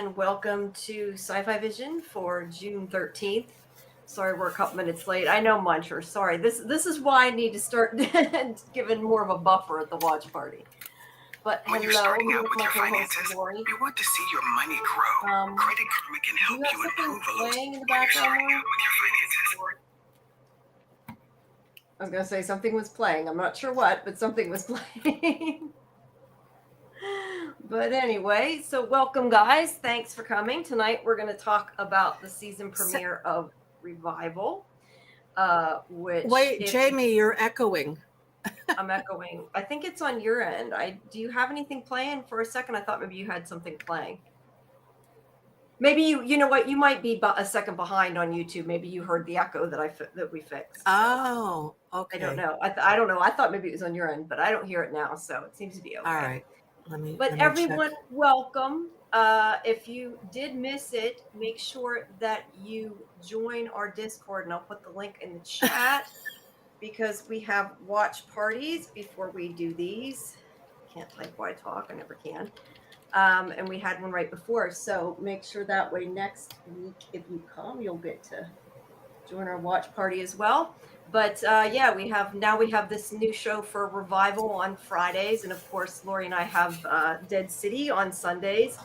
and welcome to Sci-Fi Vision for June 13th. Sorry, we're a couple minutes late. I know, Muncher. Sorry. This is why I need to start giving more of a buffer at the watch party. But when you're starting out with your finances, you want to see your money grow. Credit Karma can help you improve playing in the background more? I was going to say something was playing. I'm not sure what, but something was playing. But anyway, so welcome, guys. Thanks for coming. Tonight we're going to talk about the season premiere of Revival. Wait, Jamie, you're echoing. I'm echoing. I think it's on your end. Do you have anything playing? For a second, I thought maybe you had something playing. Maybe you know what? You might be a second behind on YouTube. Maybe you heard the echo that we fixed. Oh, okay. I don't know. I don't know. I thought maybe it was on your end, but I don't hear it now, so it seems to be okay. All right. But everyone, welcome. If you did miss it, make sure that you join our Discord, and I'll put the link in the chat because we have watch parties before we do these. Can't type while I talk. I never can. And we had one right before, so make sure that way next week, if you come, you'll get to join our watch party as well. But yeah, we have this new show for Revival on Fridays, and of course, Laurie and I have Dead City on Sundays,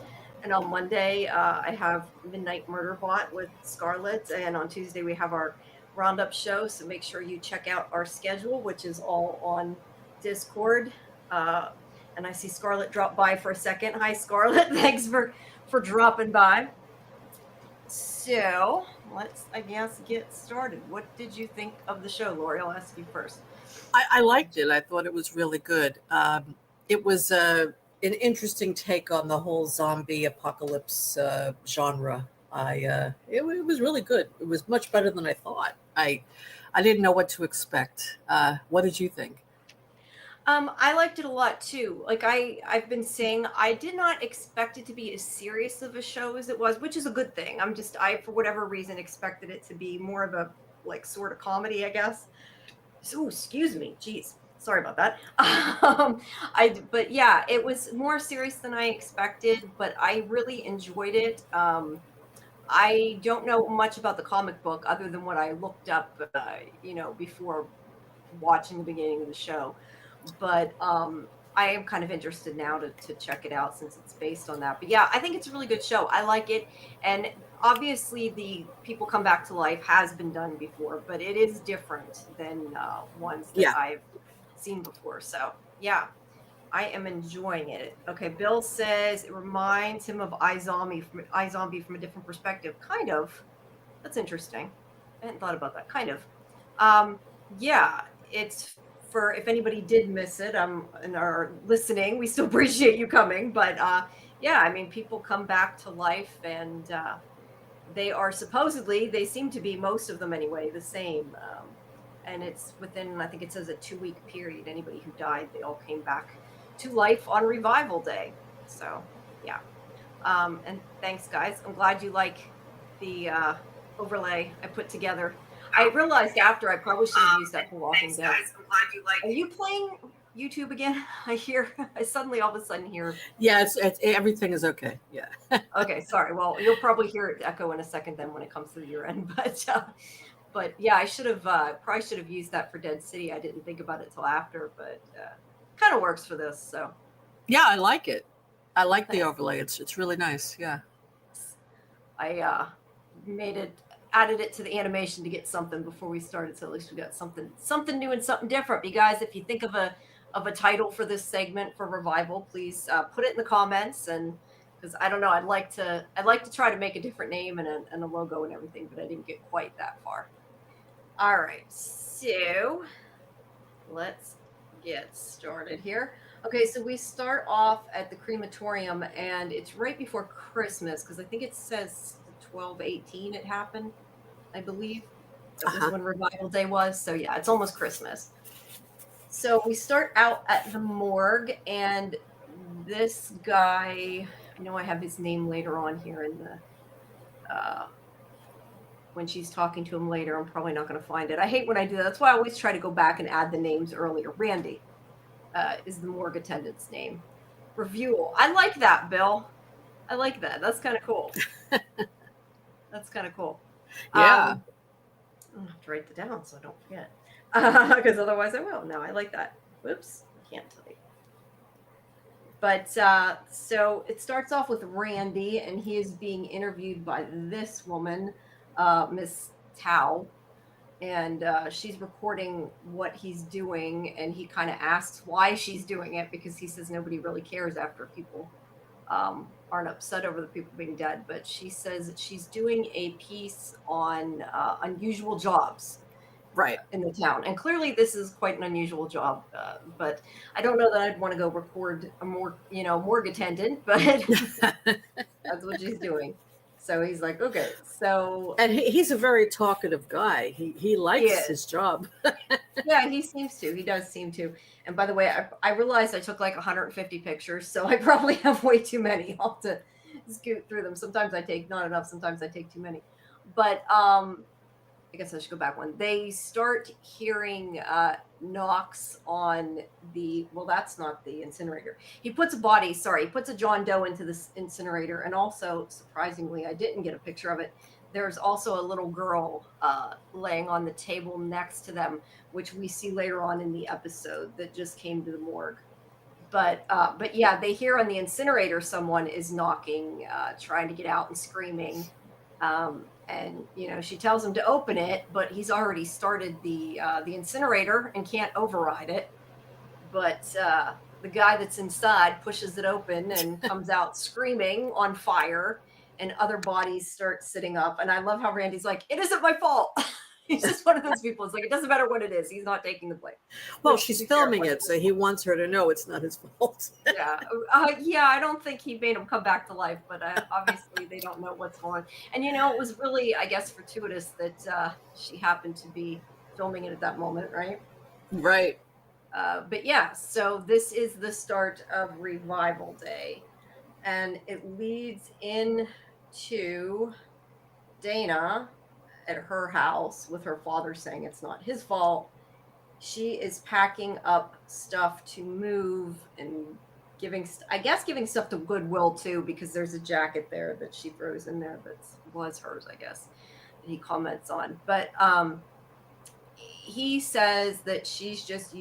and on Monday I have Midnight Murderbot with Scarlett, and on Tuesday we have our Roundup show. So make sure you check out our schedule, which is all on Discord. And I see Scarlett drop by for a second. Hi, Scarlett. Thanks for dropping by. So let's, I guess, get started. What did you think of the show, Laurie? I'll ask you first. I liked it. I thought it was really good. It was an interesting take on the whole zombie apocalypse genre. It was really good. It was much better than I thought. I didn't know what to expect. What did you think? I liked it a lot too. Like I've been saying, I did not expect it to be as serious of a show as it was, which is a good thing. I for whatever reason expected it to be more of a sort of comedy, I guess. So excuse me, geez, sorry about that. But yeah, it was more serious than I expected, but I really enjoyed it. I don't know much about the comic book other than what I looked up, before watching the beginning of the show. But I am kind of interested now to check it out since it's based on that. But yeah, I think it's a really good show. I like it. And obviously the people come back to life has been done before, but it is different than ones that I've seen before. So yeah, I am enjoying it. Okay, Bill says it reminds him of iZombie from a different perspective. Kind of. That's interesting. I hadn't thought about that. Kind of. Yeah, it's... For if anybody did miss it and are listening, we still appreciate you coming. But yeah, I mean, people come back to life, and they are supposedly, they seem to be, most of them anyway, the same. And it's within, I think it says, a 2-week period. Anybody who died, they all came back to life on Revival Day. So yeah. And thanks, guys. I'm glad you like the overlay I put together. I realized after I probably should have used that for Walking Dead. Are you playing YouTube again? I suddenly all of a sudden hear. Yeah, everything is okay. Yeah. Okay, sorry. Well, you'll probably hear it echo in a second then when it comes to your end. But yeah, I probably should have used that for Dead City. I didn't think about it till after, but kind of works for this. So. Yeah, I like it. I like the overlay. It's really nice. Yeah. I added it to the animation to get something before we started, so at least we got something new and something different. You guys, if you think of a title for this segment for Revival, please put it in the comments. And because I don't know, I'd like to try to make a different name and a logo and everything, but I didn't get quite that far. All right, so let's get started here. Okay, so we start off at the crematorium, and it's right before Christmas because I think it says 12/18 it happened, I believe. That was when Revival Day was. So yeah, it's almost Christmas. So we start out at the morgue, and this guy, I know I have his name later on here in the when she's talking to him later. I'm probably not going to find it. I hate when I do that. That's why I always try to go back and add the names earlier. Randy is the morgue attendant's name. Review. I like that, Bill. I like that. That's kind of cool. That's kind of cool. Yeah. I'll have to write that down so I don't forget. Because otherwise I will. No, I like that. Whoops. I can't tell you. But so it starts off with Randy, and he is being interviewed by this woman, Miss Tao. And she's recording what he's doing, and he kind of asks why she's doing it, because he says nobody really cares after people aren't upset over the people being dead. But she says that she's doing a piece on unusual jobs Right. in the town, and clearly this is quite an unusual job. But I don't know that I'd want to go record a morgue attendant, but that's what she's doing. So he's like, okay, so And he's a very talkative guy. He likes his job. Yeah, he seems to. He does seem to. And by the way, I realized I took like 150 pictures, so I probably have way too many. I'll have to scoot through them. Sometimes I take not enough, sometimes I take too many. But I guess I should go back one. They start hearing knocks on that's not the incinerator. He puts a John Doe into this incinerator. And also, surprisingly, I didn't get a picture of it. There's also a little girl laying on the table next to them, which we see later on in the episode that just came to the morgue. But yeah, they hear on the incinerator someone is knocking, trying to get out and screaming. And she tells him to open it, but he's already started the incinerator and can't override it. But the guy that's inside pushes it open and comes out screaming, on fire, and other bodies start sitting up. And I love how Randy's like, "It isn't my fault." He's just one of those people. It's like, it doesn't matter what it is. He's not taking the blame. Well, she's filming it, so he wants her to know it's not his fault. Yeah. I don't think he made him come back to life, but obviously they don't know what's going on. And, it was really, I guess, fortuitous that she happened to be filming it at that moment, right? Right. But yeah, so this is the start of Revival Day. And it leads into Dana at her house with her father saying it's not his fault. She is packing up stuff to move and giving stuff to Goodwill too, because there's a jacket there that she throws in there that was hers, I guess, that he comments on. But he says that she's just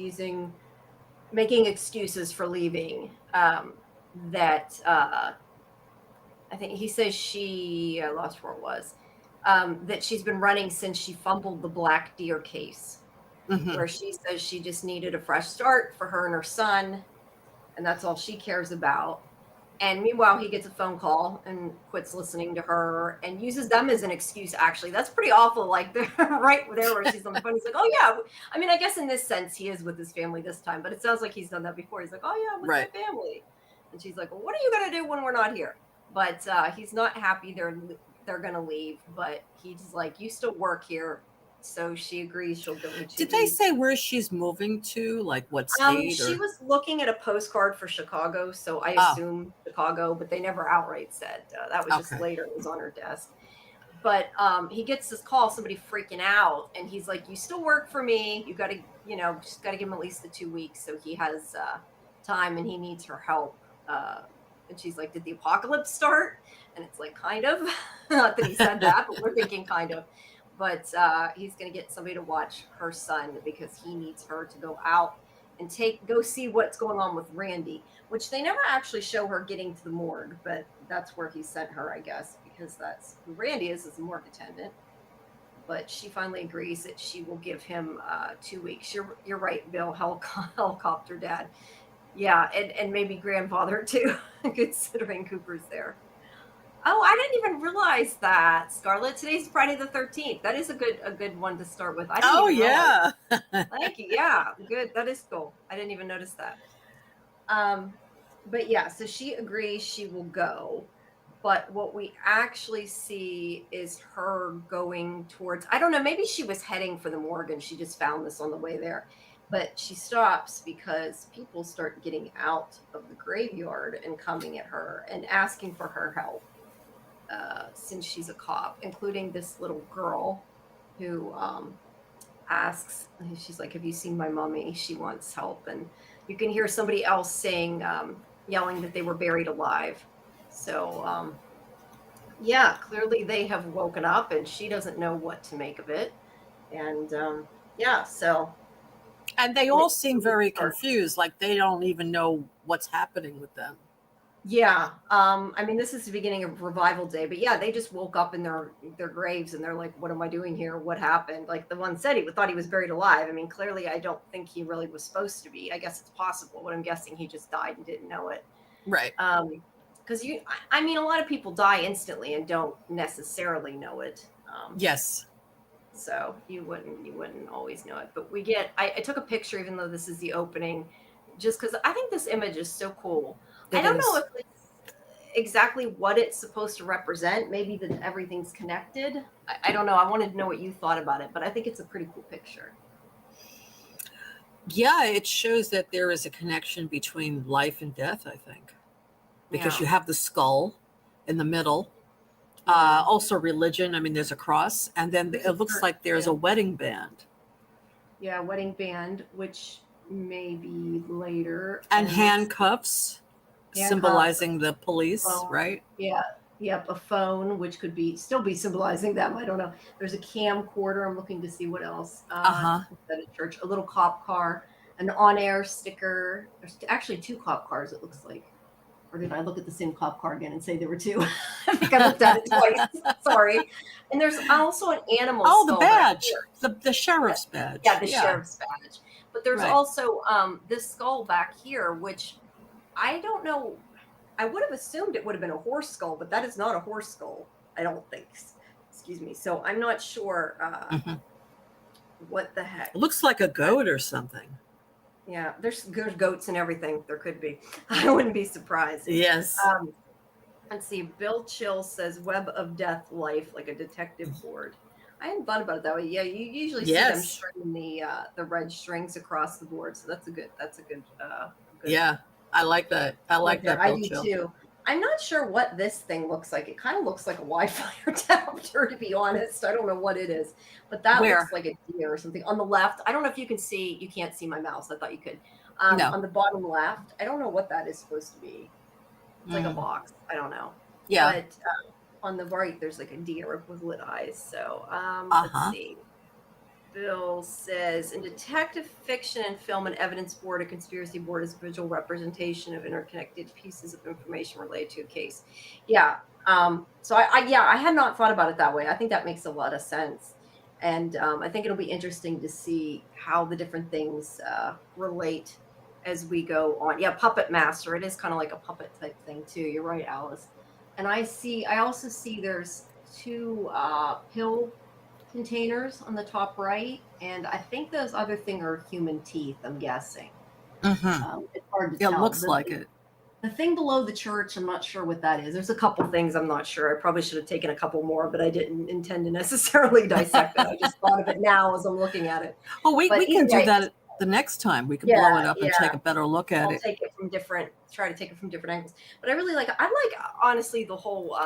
making excuses for leaving. That I think he says I lost where it was. That she's been running since she fumbled the black deer case, where she says she just needed a fresh start for her and her son, and that's all she cares about. And meanwhile, he gets a phone call and quits listening to her and uses them as an excuse. Actually, that's pretty awful. Like, they're right there where she's on the phone. He's like, "Oh yeah." I mean, I guess in this sense he is with his family this time, but it sounds like he's done that before. He's like, "Oh yeah, I'm with my family," and she's like, "Well, what are you gonna do when we're not here?" But he's not happy. They're gonna leave, but he's like, "You still work here." So she agrees she'll go into. Did they say where she's moving to? Like what state? She was looking at a postcard for Chicago, so I assume Chicago, but they never outright said. That was just later. It was on her desk. But he gets this call, somebody freaking out, and he's like, "You still work for me. You got to, just got to give him at least the 2 weeks so he has time, and he needs her help." And she's like, "Did the apocalypse start?" And it's like, kind of. Not that he said that, but we're thinking kind of. But he's going to get somebody to watch her son because he needs her to go out and go see what's going on with Randy, which they never actually show her getting to the morgue, but that's where he sent her, I guess, because that's who Randy is a morgue attendant. But she finally agrees that she will give him 2 weeks. You're right, Bill, helicopter dad. Yeah, and maybe grandfather too, considering Cooper's there. Oh, I didn't even realize that, Scarlett. Today's Friday the 13th. That is a good one to start with. Yeah. Thank you. Yeah, good. That is cool. I didn't even notice that. But yeah, so she agrees she will go. But what we actually see is her going towards, I don't know, maybe she was heading for the morgue and she just found this on the way there. But she stops because people start getting out of the graveyard and coming at her and asking for her help. Since she's a cop, including this little girl who asks, she's like, "Have you seen my mommy? She wants help." And you can hear somebody else saying, yelling that they were buried alive. So, yeah, clearly they have woken up and she doesn't know what to make of it. And yeah, so. And they all seem very confused, like they don't even know what's happening with them. Yeah. I mean, this is the beginning of revival day, but yeah, they just woke up in their graves and they're like, what am I doing here? What happened? Like the one said he thought he was buried alive. I mean, clearly I don't think he really was supposed to be. I guess it's possible, but I'm guessing he just died and didn't know it. Right. Because I mean, a lot of people die instantly and don't necessarily know it. Yes. So you wouldn't always know it. But I took a picture, even though this is the opening, just because I think this image is so cool. I don't know if it's exactly what it's supposed to represent. Maybe that everything's connected. I don't know. I wanted to know what you thought about it, but I think it's a pretty cool picture. Yeah, it shows that there is a connection between life and death, I think. Because you have the skull in the middle. Also religion. I mean, there's a cross. And then it looks like there's a wedding band. Yeah, wedding band, which may be later. And handcuffs. Symbolizing the police, right? Yeah. Yep. A phone, which could still be symbolizing them. I don't know. There's a camcorder. I'm looking to see what else. At a church, a little cop car, an on-air sticker. There's actually 2 cop cars. It looks like. Or did I look at the same cop car again and say there were 2? I think I looked at it twice. Sorry. And there's also an animal. Oh, the badge, the sheriff's badge. Yeah, the sheriff's badge. But there's also this skull back here, which I don't know. I would have assumed it would have been a horse skull, but that is not a horse skull, I don't think. Excuse me. So I'm not sure what the heck. It looks like a goat or something. Yeah, there's goats and everything. There could be. I wouldn't be surprised. Yes. Let's see. Bill Chill says Web of Death Life, like a detective board. I hadn't thought about it that way. Yeah, you usually see them stringing the red strings across the board. So that's a good yeah. I like that. I like that. I do too. I'm not sure what this thing looks like. It kind of looks like a Wi-Fi adapter, to be honest. I don't know what it is, but that looks like a deer or something. On the left, I don't know if you can see. You can't see my mouse. I thought you could. No. On the bottom left, I don't know what that is supposed to be. It's like a box. I don't know. Yeah. But on the right, there's like a deer with lit eyes. So let's see. Bill says, in detective fiction and film, an evidence board, a conspiracy board is a visual representation of interconnected pieces of information related to a case. Yeah. So I had not thought about it that way. I think that makes a lot of sense. And I think it'll be interesting to see how the different things relate as we go on. Yeah, Puppet Master. It is kind of like a puppet type thing too. You're right, Alice. And I also see there's 2 pill containers on the top right, and I think those other thing are human teeth, I'm guessing. It's hard to tell. It looks like it. The thing below the church, I'm not sure what that is. There's a couple things I'm not sure. I probably should have taken a couple more, but I didn't intend to necessarily dissect it. I just thought of it now as I'm looking at it. Oh, we can do that the next time. We can blow it up and take a better look at it. Try to take it from different angles. But I like honestly the whole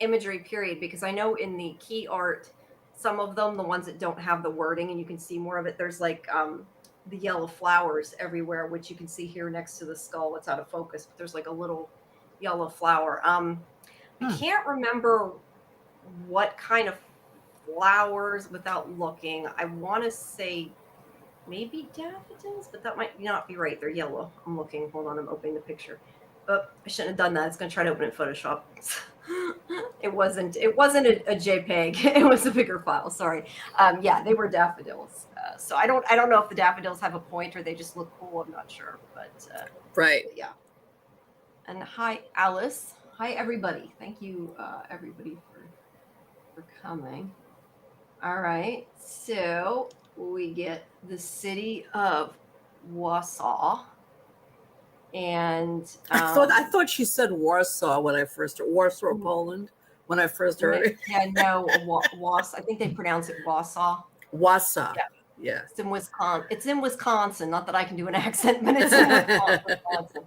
imagery period, because I know in the key art, some of them, the ones that don't have the wording and you can see more of it, there's like the yellow flowers everywhere, which you can see here next to the skull. It's out of focus, but there's like a little yellow flower. I can't remember what kind of flowers without looking. I want to say maybe daffodils, but that might not be right. They're yellow. I'm looking. Hold on. I'm opening the picture. Oh, I shouldn't have done that. It's going to try to open it in Photoshop. It wasn't a JPEG. It was a bigger file. Sorry. Yeah, they were daffodils. So I don't know if the daffodils have a point or they just look cool. I'm not sure, but right. But yeah. And hi, Alice. Hi, everybody. Thank you, everybody, for coming. All right. So we get the city of Warsaw. And I thought she said Warsaw when I first heard Warsaw, Poland, when I first heard it. Yeah, no, Warsaw. I think they pronounce it Warsaw. Warsaw. Yeah. It's in Wisconsin. It's in Wisconsin. Not that I can do an accent, but it's in Wisconsin.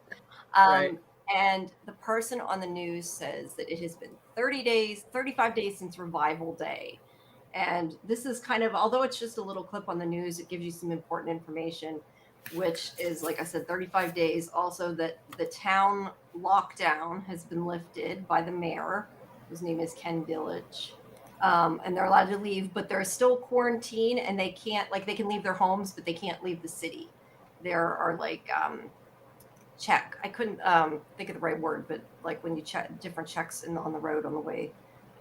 Right. And the person on the news says that it has been 35 days since Revival Day. And this is kind of, although it's just a little clip on the news, it gives you some important information. which is, like I said, 35 days. Also, that the town lockdown has been lifted by the mayor, whose name is Ken Dillage. And they're allowed to leave, but they're still quarantined, and they can't, like, they can leave their homes, but they can't leave the city. There are like I couldn't think of the right word, but like when you check different checks on the road on the way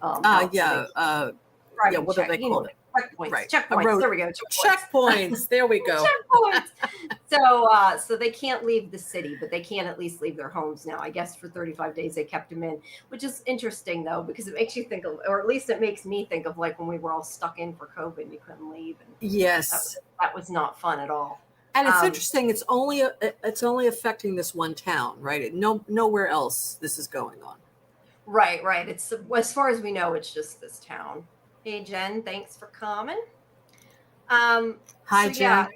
out. Yeah. Driving What check, do they call it? Checkpoints. Right. Checkpoints. There we go. Checkpoints. There we go. Checkpoints. So they can't leave the city, but they can at least leave their homes now. I guess for 35 days they kept them in, which is interesting though, because it makes you think of, or at least it makes me think of, like when we were all stuck in for COVID and you couldn't leave. And yes. That was not fun at all. And it's interesting. It's only affecting this one town, right? Nowhere else this is going on. Right. It's, as far as we know, it's just this town. Hey Jen, thanks for coming. Hi Jen. Yeah,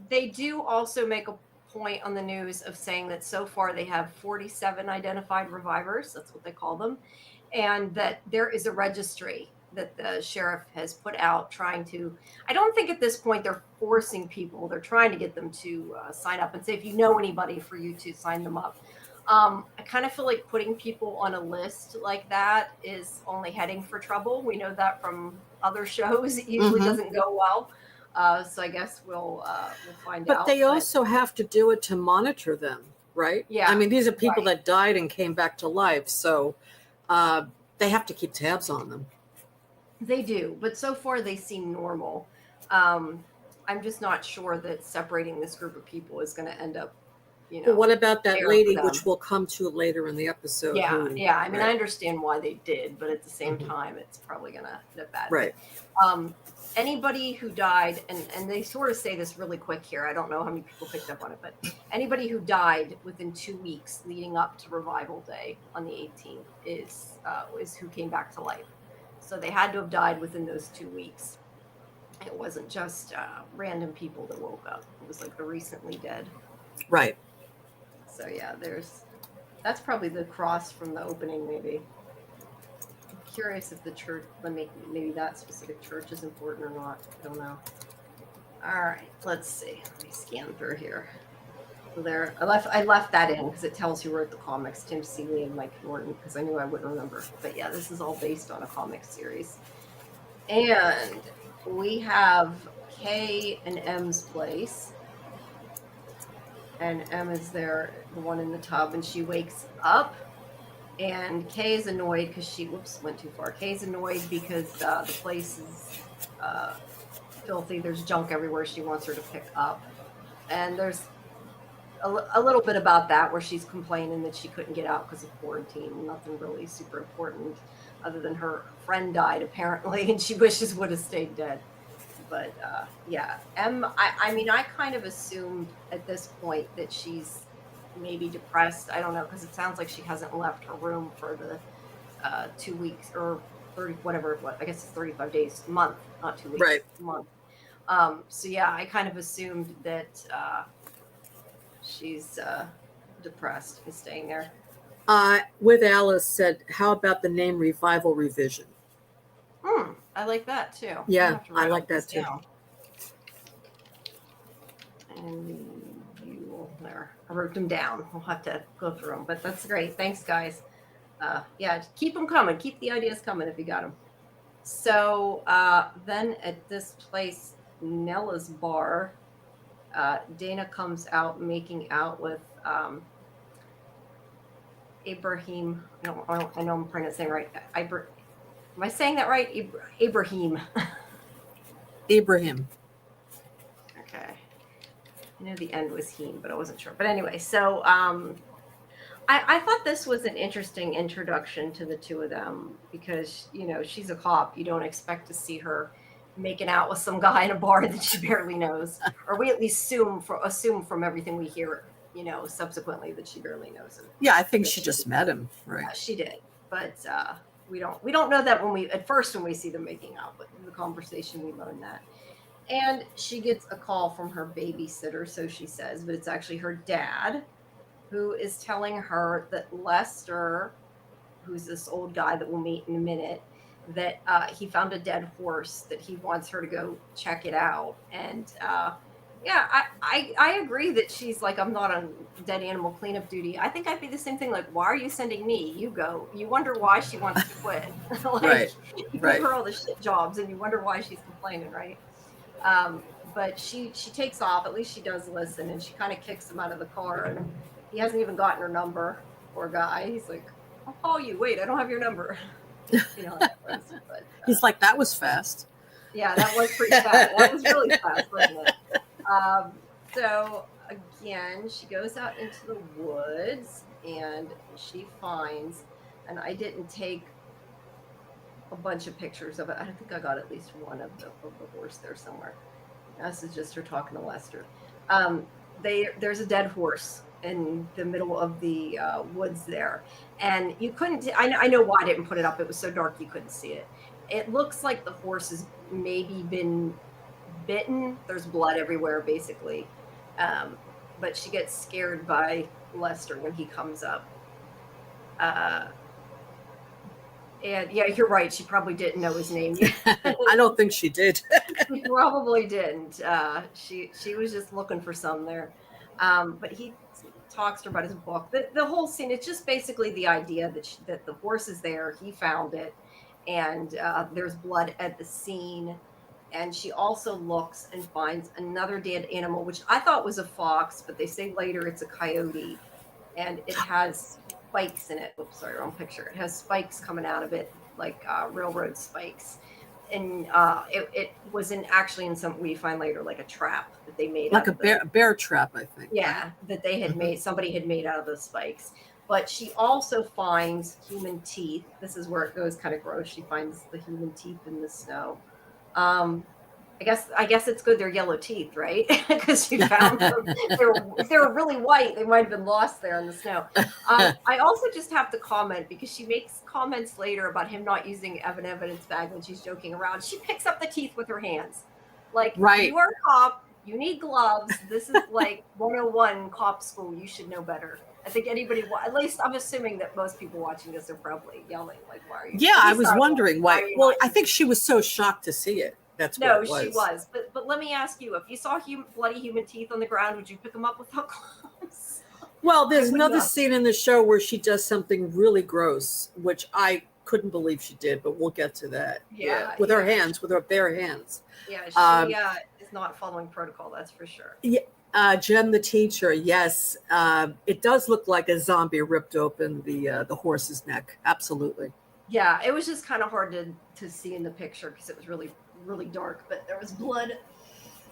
they do also make a point on the news of saying that so far they have 47 identified revivers. That's what they call them, and that there is a registry that the sheriff has put out trying to, I don't think at this point they're forcing people. They're trying to get them to sign up and say, if you know anybody, for you to sign them up. I kind of feel like putting people on a list like that is only heading for trouble. We know that from other shows. It usually doesn't go well. So I guess we'll find out. But they also have to do it to monitor them, right? Yeah. I mean, these are people that died and came back to life. So they have to keep tabs on them. They do. But so far they seem normal. I'm just not sure that separating this group of people is going to end up, But what about that lady, which we'll come to later in the episode? Yeah. I mean, I understand why they did, but at the same time, it's probably going to end up bad. Right. Anybody who died, and they sort of say this really quick here, I don't know how many people picked up on it, but anybody who died within 2 weeks leading up to Revival Day on the 18th is who came back to life. So they had to have died within those 2 weeks. It wasn't just random people that woke up. It was like the recently dead. Right. So yeah, that's probably the cross from the opening, maybe. I'm curious if the church, maybe that specific church is important or not. I don't know. All right, let's see. Let me scan through here. So there, I left that in because it tells who wrote the comics, Tim Seeley and Mike Norton, because I knew I wouldn't remember. But yeah, this is all based on a comic series. And we have K and M's place. And M is there, the one in the tub, and she wakes up, and Kay is annoyed because went too far. Kay's annoyed because the place is filthy. There's junk everywhere she wants her to pick up. And there's a little bit about that where she's complaining that she couldn't get out because of quarantine. Nothing really super important other than her friend died, apparently, and she wishes would have stayed dead. But yeah, M, I mean, I kind of assumed at this point that she's maybe depressed. I don't know, because it sounds like she hasn't left her room for the 2 weeks or 30, whatever it was. I guess it's 35 days, a month, not 2 weeks, right. A month. So yeah, I kind of assumed that she's depressed and staying there. With Alice said, how about the name Revival Revision? I like that too. Yeah, I like that too. And there, I wrote them down. We'll have to go through them, but that's great. Thanks, guys. Yeah, keep them coming. Keep the ideas coming if you got them. So then at this place, Nella's bar, Dana comes out making out with Ibrahim. I know I'm pronouncing it right. Am I saying that right? Ibrahim. Ibrahim. Okay. I know the end was him, but I wasn't sure. But anyway, so I thought this was an interesting introduction to the two of them because, she's a cop. You don't expect to see her making out with some guy in a bar that she barely knows. Or we at least assume from everything we hear, subsequently that she barely knows him. Yeah, I think she just met him. Right. She did. But we don't know that when we see them making out, but in the conversation we learn that. And she gets a call from her babysitter, so she says, but it's actually her dad, who is telling her that Lester, who's this old guy that we'll meet in a minute, that he found a dead horse, that he wants her to go check it out. And Yeah, I agree that she's like, I'm not on dead animal cleanup duty. I think I'd be the same thing. Like, why are you sending me? You go. You wonder why she wants to quit. Like, Right. you give Right. her all the shit jobs, and you wonder why she's complaining, right? But she takes off. At least she does listen, and she kind of kicks him out of the car. And he hasn't even gotten her number. Poor guy. He's like, I'll call you. Wait, I don't have your number. You know how that was. But he's like, that was fast. yeah, that was pretty fast. That was really fast, wasn't it? So again, she goes out into the woods and she finds, and I didn't take a bunch of pictures of it. I think I got at least one of the horse there somewhere. This is just her talking to Lester. There's a dead horse in the middle of the woods there, and you couldn't. I know why I didn't put it up. It was so dark you couldn't see it. It looks like the horse has maybe been bitten. There's blood everywhere, basically. But she gets scared by Lester when he comes up. And yeah, you're right. She probably didn't know his name. I don't think she did. She probably didn't. She was just looking for some there. But he talks to her about his book. The whole scene, it's just basically the idea that the horse is there. He found it. And there's blood at the scene. And she also looks and finds another dead animal, which I thought was a fox, but they say later it's a coyote. And it has spikes in it. Oops, sorry, wrong picture. It has spikes coming out of it, like railroad spikes. And it was actually in something we find later, like a trap that they made. Like a bear trap, I think. Yeah, that they had made, somebody had made out of those spikes. But she also finds human teeth. This is where it goes kind of gross. She finds the human teeth in the snow. I guess it's good they're yellow teeth, right? Because she found them. If they were really white, they might have been lost there in the snow. I also just have to comment, because she makes comments later about him not using an evidence bag when she's joking around. She picks up the teeth with her hands. Like, right. You are a cop. You need gloves. This is like 101 cop school. You should know better. I think anybody, at least I'm assuming that most people watching this are probably yelling, like, why are you? Yeah, I was wondering why. Well, I think she was so shocked to see it. That's what it was. She was. But let me ask you, if you saw bloody human teeth on the ground, would you pick them up without gloves? Well, there's another scene in the show where she does something really gross, which I couldn't believe she did, but we'll get to that. Yeah. With her hands, with her bare hands. Yeah, she is not following protocol, that's for sure. Yeah. Jen, the teacher, yes. It does look like a zombie ripped open the horse's neck. Absolutely. Yeah, it was just kind of hard to see in the picture because it was really, really dark, but there was blood.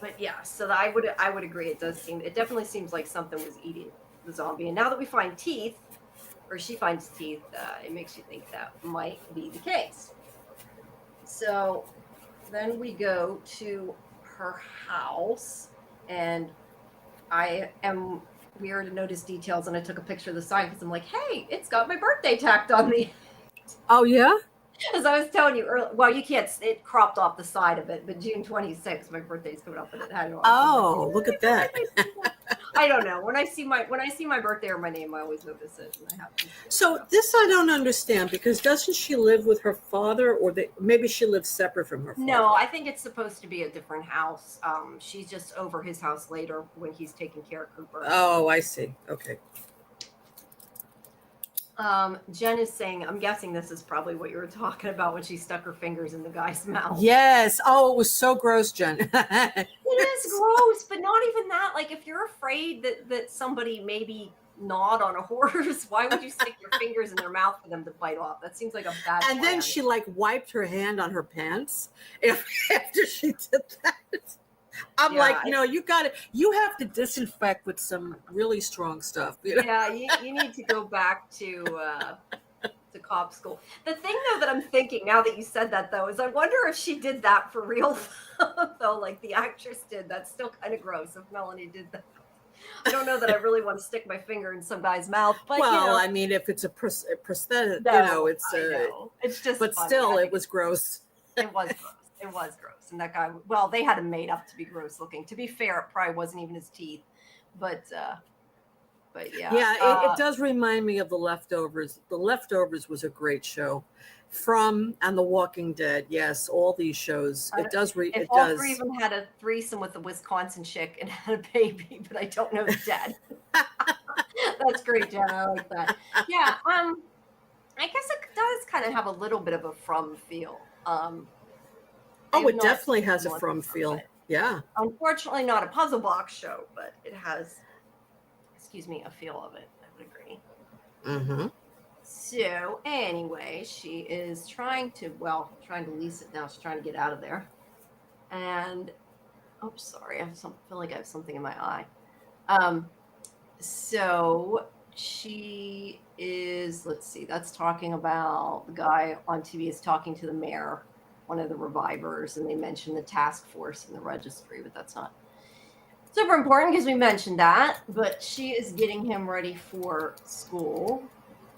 But yeah, so I would agree. It definitely seems like something was eating the zombie. And now that we find teeth, or she finds teeth, it makes you think that might be the case. So then we go to her house, and I am weird to notice details, and I took a picture of the sign because I'm like, hey, it's got my birthday tacked on the. Oh yeah. As I was telling you earlier, well, you can't. It cropped off the side of it, but June 26th, my birthday's coming up, and it had it on. Oh, look at that! I don't know. When I see my birthday or my name, I always notice it, and I have to. So this I don't understand, because doesn't she live with her father, or maybe she lives separate from her father? No, I think it's supposed to be a different house. She's just over his house later when he's taking care of Cooper. Oh, I see. Okay. Jen is saying, I'm guessing this is probably what you were talking about when she stuck her fingers in the guy's mouth. Yes. Oh, it was so gross, Jen. It is gross, but not even that. Like, if you're afraid that somebody maybe gnawed on a horse, why would you stick your fingers in their mouth for them to bite off? That seems like a bad plan. And then she like wiped her hand on her pants after she did that. I'm like, you have to disinfect with some really strong stuff. Yeah, you need to go back to cop school. The thing though that I'm thinking now that you said that though is I wonder if she did that for real though, like the actress did. That's still kind of gross if Melanie did that. I don't know that I really want to stick my finger in some guy's mouth, but I mean, if it's a prosthetic, it's just. But funny. Still, it was gross. It was gross. It was gross. And that guy, well, they had him made up to be gross looking. To be fair, it probably wasn't even his teeth. But But yeah. Yeah, it does remind me of The Leftovers. The Leftovers was a great show. And The Walking Dead. Yes, all these shows. It does. If all three of them had a threesome with a Wisconsin chick and had a baby, but I don't know the dad. That's great, Jen. I like that. Yeah. I guess it does kind of have a little bit of a From feel. It definitely has a From feel. Yeah. Unfortunately, not a puzzle box show, but it has, a feel of it. I would agree. Mm-hmm. So anyway, she is trying to lease it now. She's trying to get out of there. And, sorry, I feel like I have something in my eye. So she is, that's talking about the guy on TV is talking to the mayor, one of the revivers, and they mentioned the task force and the registry, but that's not super important because we mentioned that. But she is getting him ready for school,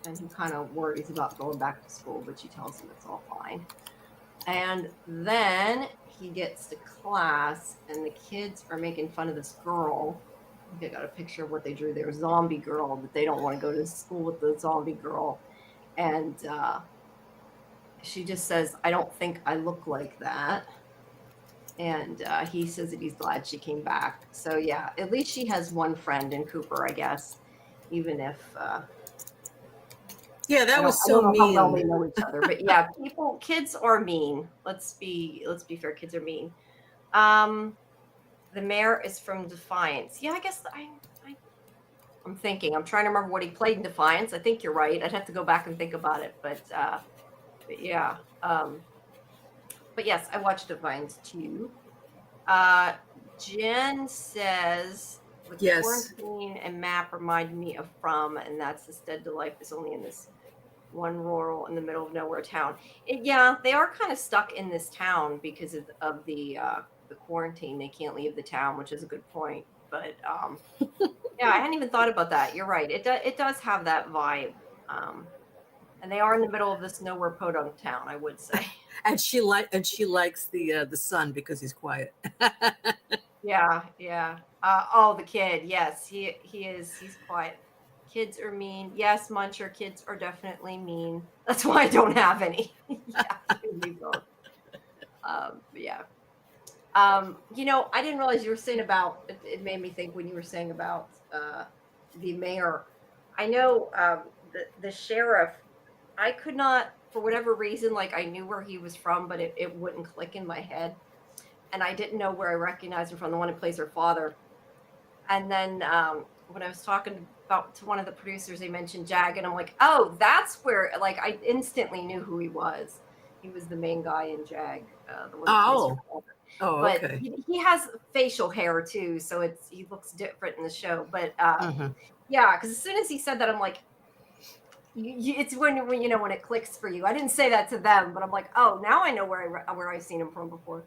and he kind of worries about going back to school, but she tells him it's all fine. And then he gets to class, and the kids are making fun of this girl. I think I got a picture of what they drew there. Zombie girl, that they don't want to go to school with the zombie girl. And she just says, I don't think I look like that. And he says that he's glad she came back. So yeah, at least she has one friend in Cooper, I guess, even if... yeah, that was so mean. How well they know each other, but yeah, kids are mean. Let's be fair. Kids are mean. The mayor is from Defiance. Yeah, I guess I'm thinking. I'm trying to remember what he played in Defiance. I think you're right. I'd have to go back and think about it, but yeah. But yes, I watched Defiance too. Jen says, yes, quarantine and map remind me of From, and that's this dead to life is only in this one rural in the middle of nowhere town. Yeah, they are kind of stuck in this town because of the quarantine. They can't leave the town, which is a good point. But yeah, I hadn't even thought about that. You're right. It does have that vibe. And they are in the middle of this nowhere podunk town, I would say. and she likes the son because he's quiet. Yeah. The kid. Yes, he is. He's quiet. Kids are mean. Yes, Muncher, kids are definitely mean. That's why I don't have any. Yeah, we both. Yeah. I didn't realize you were saying about, it made me think when you were saying about the mayor. I know the sheriff, I could not, for whatever reason, I knew where he was from, but it wouldn't click in my head. And I didn't know where I recognized him from, the one who plays her father. And then when I was talking to one of the producers, they mentioned Jag, and I'm like, oh, that's where, I instantly knew who he was. He was the main guy in Jag. The one who plays her father. But okay. He has facial hair too, so he looks different in the show. But yeah, because as soon as he said that, I'm like, it's when it clicks for you. I didn't say that to them, but I'm like, oh, now I know where I've seen him from before.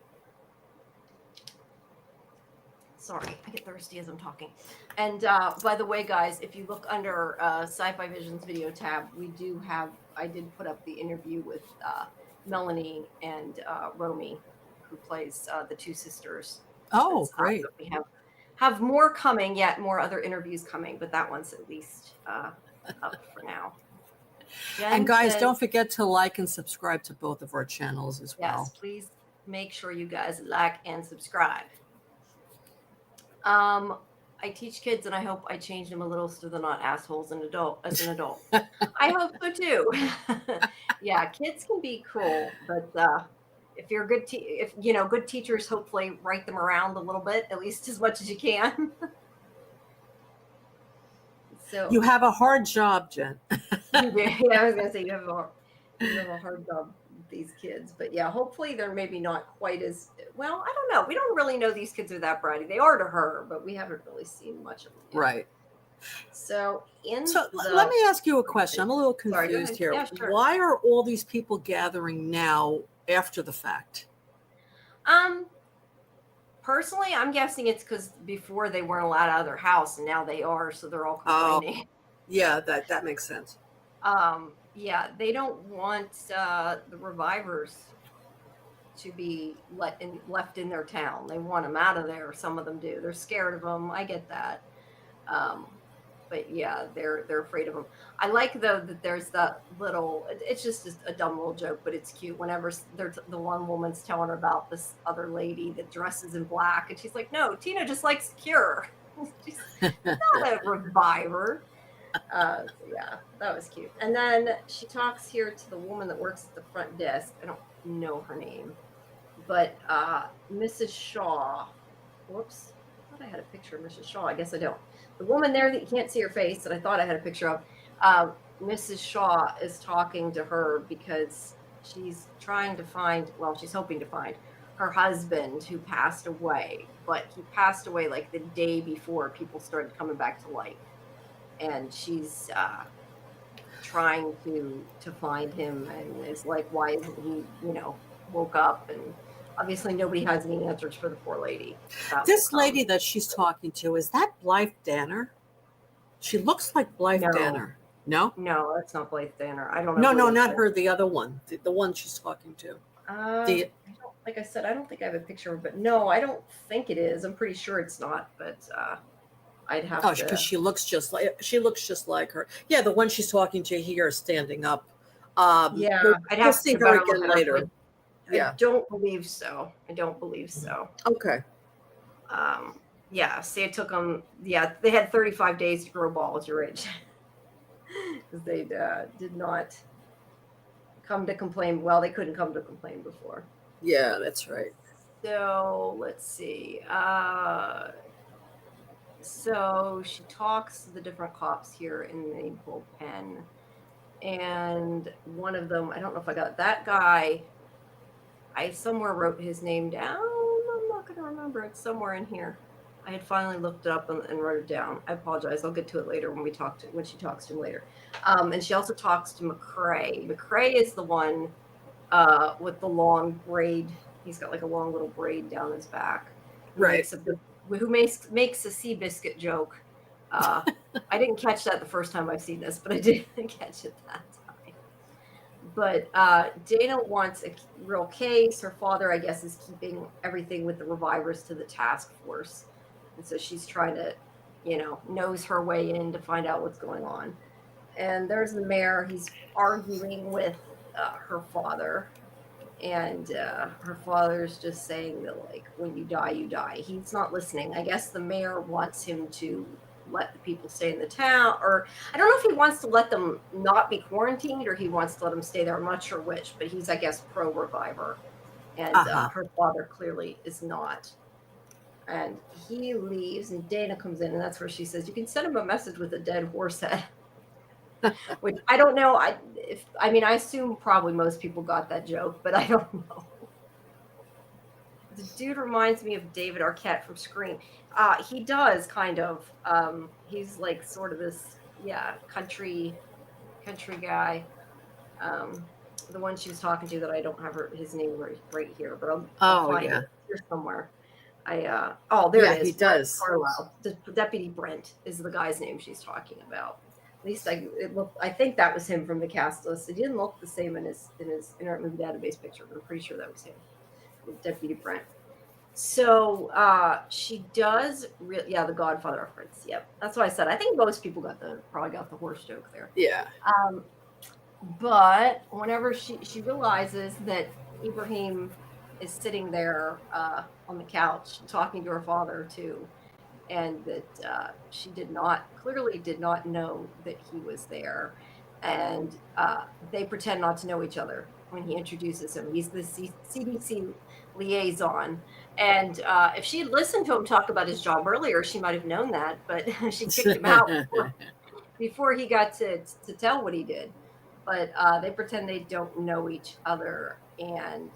Sorry, I get thirsty as I'm talking. And by the way, guys, if you look under Sci-Fi Vision's video tab, I did put up the interview with Melanie and Romy, who plays the two sisters. Oh, great. We have more coming yet, more other interviews coming, but that one's at least up for now. Jen and guys, don't forget to like and subscribe to both of our channels as well. Yes, please make sure you guys like and subscribe. I teach kids, and I hope I change them a little so they're not assholes as an adult. I hope so too. Yeah, kids can be cruel, but if you're good teachers, hopefully write them around a little bit, at least as much as you can. So you have a hard job, Jen. Yeah, I was gonna say you have a hard job with these kids, but yeah, hopefully they're maybe not quite as well. I don't know. We don't really know these kids are that bratty. They are to her, but we haven't really seen much of them yet. Right. So let me ask you a question. I'm a little confused here. Yeah, sure. Why are all these people gathering now after the fact? Personally, I'm guessing it's because before they weren't allowed out of their house, and now they are, so they're all complaining. Yeah, that makes sense. Yeah, they don't want the revivers to be left in their town. They want them out of there. Some of them do. They're scared of them. I get that. but yeah, they're afraid of him. I like though that there's that little. It's just a dumb little joke, but it's cute. Whenever there's the one woman's telling her about this other lady that dresses in black, and she's like, "No, Tina just likes the Cure. She's not a reviver." Yeah, that was cute. And then she talks here to the woman that works at the front desk. I don't know her name, but Mrs. Shaw. Whoops. I thought I had a picture of Mrs. Shaw. I guess I don't. The woman there that you can't see her face that I thought I had a picture of, Mrs. Shaw is talking to her because she's trying to find, well, she's hoping to find her husband who passed away, but he passed away like the day before people started coming back to life. And she's trying to find him, and is like, why isn't he, woke up? And obviously nobody has any answers for the poor lady. This lady that she's talking to, is that Blythe Danner? She looks like Blythe Danner. No? No, that's not Blythe Danner. I don't know. No, not her. The other one. The one she's talking to. Like I said, I don't think I have a picture of her, but no, I don't think it is. I'm pretty sure it's not, but I'd have to. Oh, because she looks just like her. Yeah, the one she's talking to here, standing up. Yeah, I'd have to see her again later. Yeah. I don't believe so. Okay. Yeah. See, it took them. Yeah, they had 35 days to grow balls. You're right, because they did not come to complain. Well, they couldn't come to complain before. Yeah, that's right. So let's see. So she talks to the different cops here in the bullpen, and one of them, I don't know if I got that guy. I somewhere wrote his name down. I'm not going to remember. It's somewhere in here. I had finally looked it up and wrote it down. I apologize. I'll get to it later when she talks to him later. And she also talks to McCrae. McCrae is the one with the long braid. He's got like a long little braid down his back. Right. Who makes a Seabiscuit joke. I didn't catch that the first time I've seen this, but I did catch it that time. But Dana wants a real case. Her father, I guess, is keeping everything with the revivers to the task force. And so she's trying to, nose her way in to find out what's going on. And there's the mayor. He's arguing with her father. And her father's just saying that, like, when you die, you die. He's not listening. I guess the mayor wants him to let the people stay in the town. Or I don't know if he wants to let them not be quarantined or he wants to let them stay there. I'm not sure which. But he's, I guess, pro-reviver. And her father clearly is not. And he leaves, and Dana comes in, and that's where she says, you can send him a message with a dead horse head. Which I don't know. I assume probably most people got that joke, but I don't know. The dude reminds me of David Arquette from Scream. He does kind of. He's like sort of this, country guy. The one she was talking to that I don't have his name right here, but I'll find it here somewhere. There it is. He does. Carlisle. Deputy Brent is the guy's name she's talking about. At least I think that was him from the cast list. It didn't look the same in his Internet Movie Database picture, but I'm pretty sure that was him, Deputy Brent. So she does, the Godfather reference. Yep, that's what I said. I think most people probably got the horse joke there. Yeah. But whenever she realizes that Ibrahim is sitting there on the couch talking to her father too, and that she clearly did not know that he was there, and they pretend not to know each other when he introduces him. He's the CDC liaison, and if she had listened to him talk about his job earlier, she might have known that, but she kicked him out before he got to tell what he did. But they pretend they don't know each other, and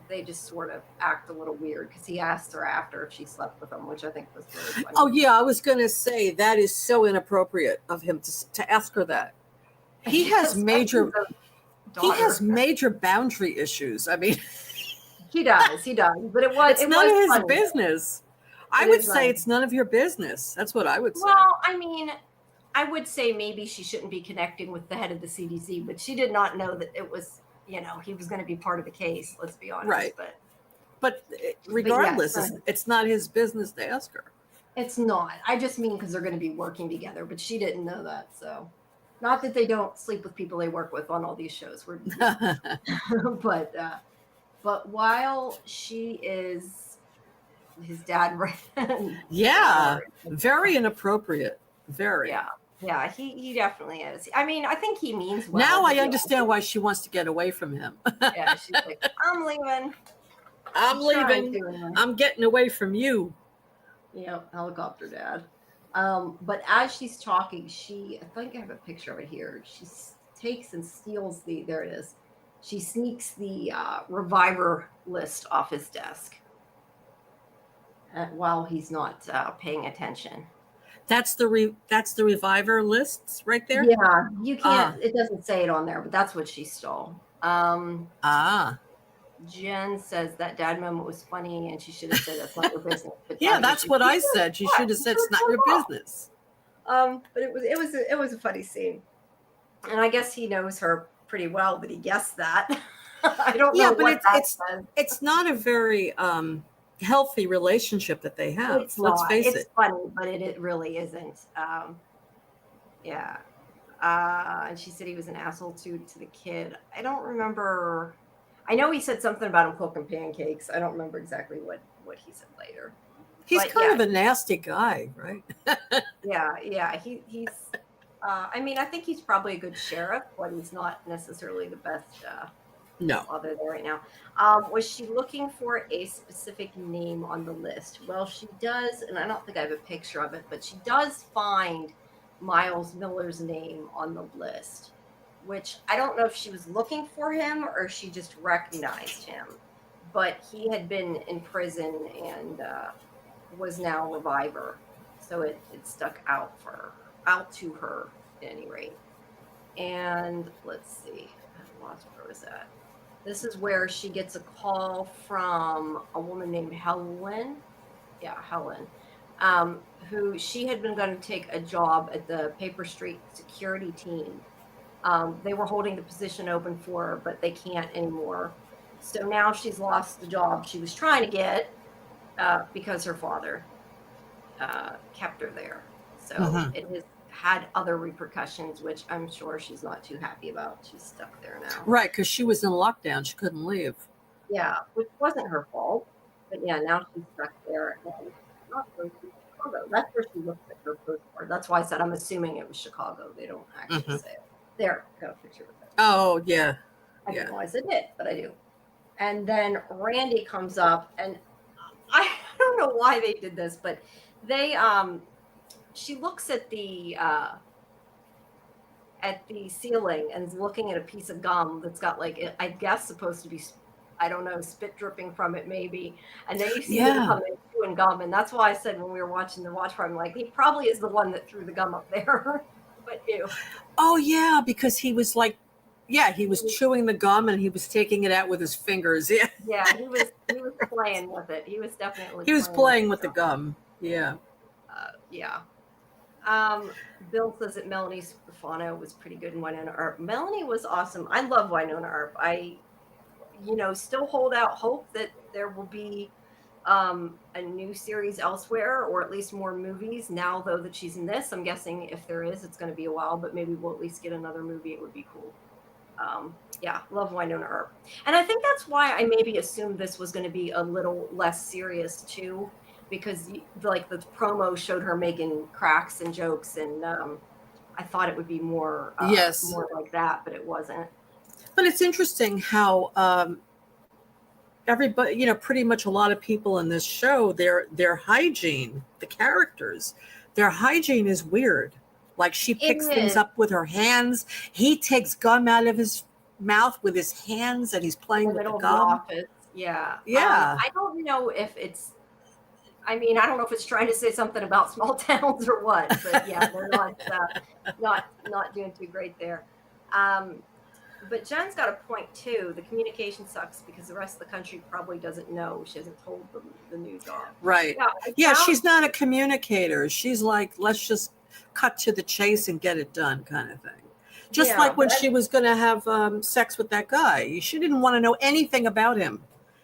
they just sort of act a little weird because he asked her after if she slept with him, which I think was really funny. Oh, yeah, I was going to say that is so inappropriate of him to ask her that. He has major boundary issues. I mean, he does, but it's none of his funny. Business. I would say it's none of your business. That's what I would say. Well, I mean, I would say maybe she shouldn't be connecting with the head of the CDC, but she did not know that it was, he was going to be part of the case. Let's be honest. Right. But regardless, it's not his business to ask her. It's not. I just mean because they're going to be working together, but she didn't know that. So, not that they don't sleep with people they work with on all these shows. But while she is his dad, Yeah, very inappropriate. Very. Yeah, he definitely is. I mean, I think he means well. Now I understand why she wants to get away from him. Yeah, she's like, I'm leaving. I'm leaving. I'm getting away from you. Yeah, helicopter dad. But as she's talking, I think I have a picture of it here. She takes and steals there it is. She sneaks the reviver list off his desk while he's not paying attention. That's the reviver lists right there. Yeah, you can't. It doesn't say it on there, but that's what she stole. Jen says that dad moment was funny, and she should have said that's not your business. But yeah, that's what I said. She should have said it's not your business. But it was a funny scene, and I guess he knows her pretty well, but he guessed that. I don't know. Yeah, but it's not a very healthy relationship that they have. Let's face it. It's funny, but it really isn't. Yeah. And she said he was an asshole to the kid. I don't remember. I know he said something about him cooking pancakes. I don't remember exactly what he said later. He's kind of a nasty guy, right? Yeah. He's. I mean, I think he's probably a good sheriff, but he's not necessarily the best. No. Other there right now. Was she looking for a specific name on the list? Well, she does, and I don't think I have a picture of it, but she does find Miles Miller's name on the list, which I don't know if she was looking for him or she just recognized him. But he had been in prison and was now a reviver, so it stuck out to her at any rate. And let's see, I lost where was that. This is where she gets a call from a woman named Helen. Yeah, Helen. Who she had been going to take a job at the Paper Street security team. They were holding the position open for her, but they can't anymore. So now she's lost the job she was trying to get because her father kept her there. So it has had other repercussions, which I'm sure she's not too happy about. She's stuck there now. Right, because she was in lockdown. She couldn't leave. Yeah, which wasn't her fault. But yeah, now she's stuck there. And not going to Chicago. That's where she looks at her postcard. That's why I said I'm assuming it was Chicago. They don't actually say it. There, got a picture of it. Oh, yeah. I didn't realize it did, but I do. And then Randy comes up, and I don't know why they did this, but they she looks at the ceiling and is looking at a piece of gum that's got like, I guess supposed to be, I don't know, spit dripping from it maybe. And then you see them come in chewing gum, and that's why I said when we were watching the watch party, I'm like, he probably is the one that threw the gum up there. But ew. Oh yeah, because he was like, he was chewing the gum and he was taking it out with his fingers. Yeah, he was playing with it. He was definitely playing with the gum. Yeah. Bill says that Melanie Stefano was pretty good in Winona Earp. Melanie was awesome. I love Winona Earp. I, still hold out hope that there will be a new series elsewhere, or at least more movies now, though, that she's in this. I'm guessing if there is, it's going to be a while, but maybe we'll at least get another movie. It would be cool. Love Winona Earp. And I think that's why I maybe assumed this was going to be a little less serious too, because like the promo showed her making cracks and jokes, and I thought it would be more more like that, but it wasn't. But it's interesting how everybody, pretty much a lot of people in this show, their hygiene, the characters, their hygiene is weird. Like she picks things up with her hands. He takes gum out of his mouth with his hands, and he's playing with the gum. Yeah. I don't know if it's. I mean, I don't know if it's trying to say something about small towns or what, but yeah, they're not doing too great there. But Jen's got a point too. The communication sucks because the rest of the country probably doesn't know. She hasn't told them the news off. Right. Yeah, she's not a communicator. She's like, let's just cut to the chase and get it done kind of thing. Just like when she was going to have sex with that guy. She didn't want to know anything about him.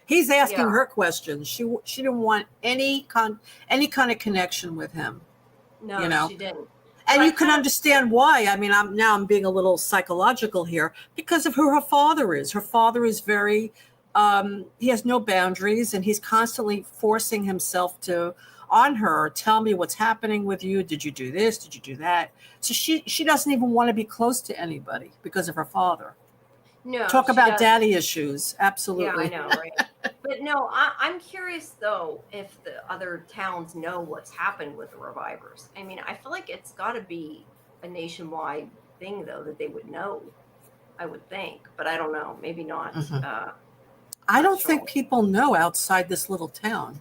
He's asking her questions. She didn't want any kind of connection with him. No, she didn't. And you can understand why. I mean, I'm being a little psychological here because of who her father is. Her father is very, he has no boundaries, and he's constantly forcing himself on her. Tell me what's happening with you. Did you do this? Did you do that? So she doesn't even want to be close to anybody because of her father. No. Talk about daddy issues. Absolutely. Yeah, I know, right? But no, I'm curious though if the other towns know what's happened with the revivers. I mean, I feel like it's got to be a nationwide thing though that they would know. I would think, but I don't know. Maybe not. Mm-hmm. I don't think people know outside this little town.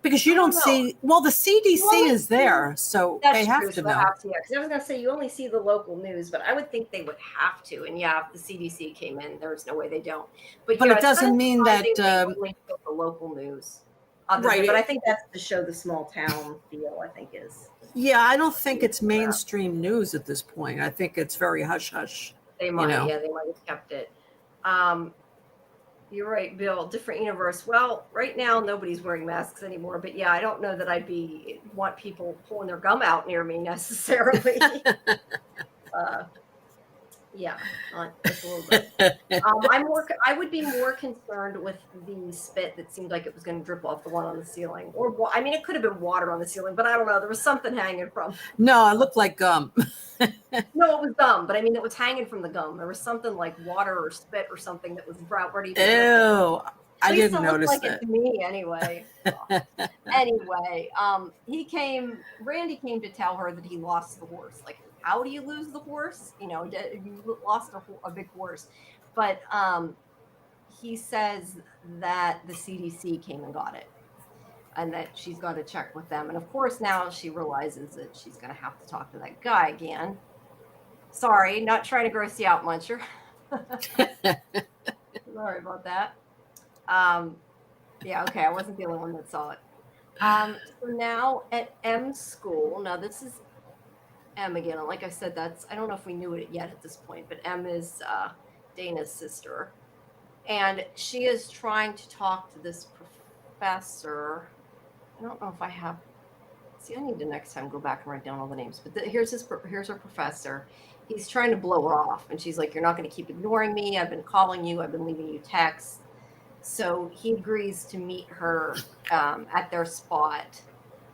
Because you don't see. Well, the CDC is there, so they have to know. Because I was going to say you only see the local news, but I would think they would have to. And yeah, if the CDC came in, there's no way they don't. But it doesn't mean that only the local news, right? But I think that's to show the small town feel. I think is. Yeah, I don't think it's mainstream news at this point. I think it's very hush hush. They might, they might have kept it. You're right, Bill. Different universe. Well, right now nobody's wearing masks anymore, but yeah, I don't know that want people pulling their gum out near me necessarily. Yeah, just a little bit. I would be more concerned with the spit that seemed like it was going to drip off the one on the ceiling, or I mean, it could have been water on the ceiling, but I don't know. There was something hanging from. No, it looked like gum. No, it was gum, but I mean, it was hanging from the gum. There was something like water or spit or something that was ready to. Ew, I didn't notice like that. It to me, anyway. Anyway, Randy came to tell her that he lost the horse. Like, how do you lose the horse? You lost a big horse. But he says that the CDC came and got it, and that she's got to check with them. And of course, now she realizes that she's going to have to talk to that guy again. Sorry, not trying to gross you out, Muncher. Sorry about that. Yeah, okay, I wasn't the only one that saw it. So now at M's school, now this is M again. And like I said, I don't know if we knew it yet at this point, but M is Dana's sister. And she is trying to talk to this professor. I don't know if I have. See, I need to next time go back and write down all the names. But here's her professor. He's trying to blow her off. And she's like, you're not going to keep ignoring me. I've been calling you. I've been leaving you texts. So he agrees to meet her at their spot.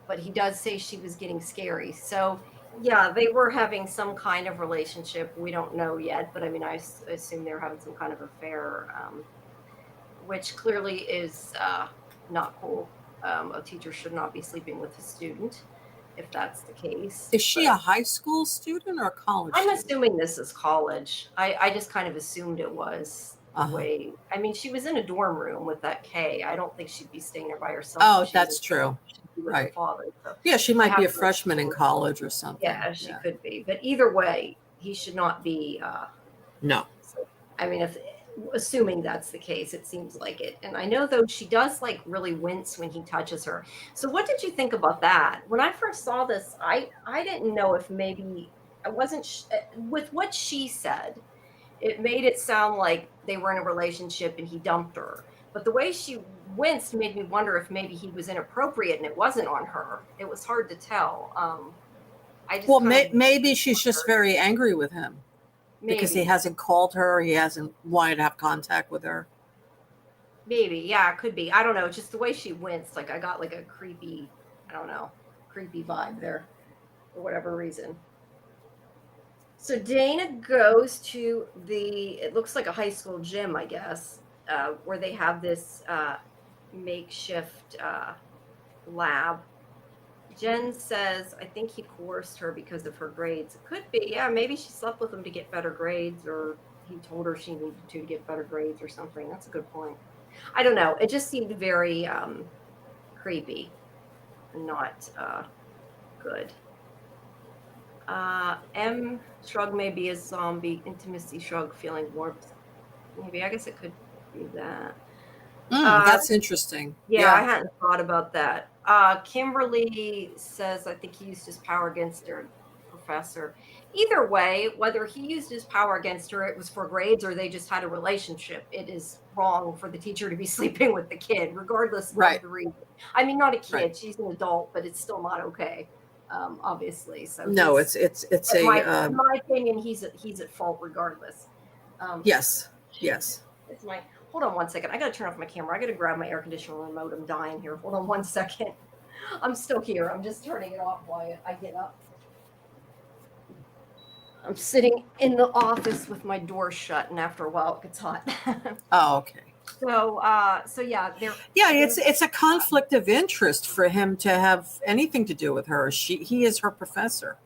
But he does say she was getting scary. So, yeah, they were having some kind of relationship. We don't know yet. But, I mean, I assume they're having some kind of affair, which clearly is not cool. A teacher should not be sleeping with a student, if that's the case. Is she a high school student or a college I'm student? assuming this is college. I just kind of assumed it was the way. I mean, she was in a dorm room with that K. I don't think she'd be staying there by herself. Oh, that's true. Right. Father, so yeah, she might be a freshman in college or something. Yeah, she could be. But either way, he should not be. No. So, I mean, assuming that's the case, it seems like it. And I know though she does like really wince when he touches her. So what did you think about that? When I first saw this, I didn't know if maybe I wasn't with what she said. It made it sound like they were in a relationship and he dumped her. But the way she winced made me wonder if maybe he was inappropriate and it wasn't on her. It was hard to tell. Maybe she's just very angry with him. Because he hasn't called her, he hasn't wanted to have contact with her. Maybe, yeah, it could be. I don't know. Just the way she winced, like I got like a creepy vibe there, for whatever reason. So Dana goes to it looks like a high school gym, I guess, where they have this makeshift lab. Jen says, I think he coerced her because of her grades. It could be. Yeah, maybe she slept with him to get better grades, or he told her she needed to get better grades or something. That's a good point. I don't know. It just seemed very creepy and not good. M shrug may be a zombie. Intimacy shrug, feeling warmth. Maybe. I guess it could be that. That's interesting. Yeah, I hadn't thought about that. Kimberly says, I think he used his power against her professor. Either way, whether he used his power against her, it was for grades, or they just had a relationship. It is wrong for the teacher to be sleeping with the kid, regardless of the reason. I mean, not a kid; she's an adult, but it's still not okay, obviously. So no, it's a. In my opinion, he's at fault regardless. Yes. It's my. Hold on one second. I gotta turn off my camera. I gotta grab my air conditioner remote. I'm dying here. Hold on one second. I'm still here. I'm just turning it off while I get up. I'm sitting in the office with my door shut, and after a while it gets hot. Oh, okay. So yeah, it's a conflict of interest for him to have anything to do with her. He is her professor.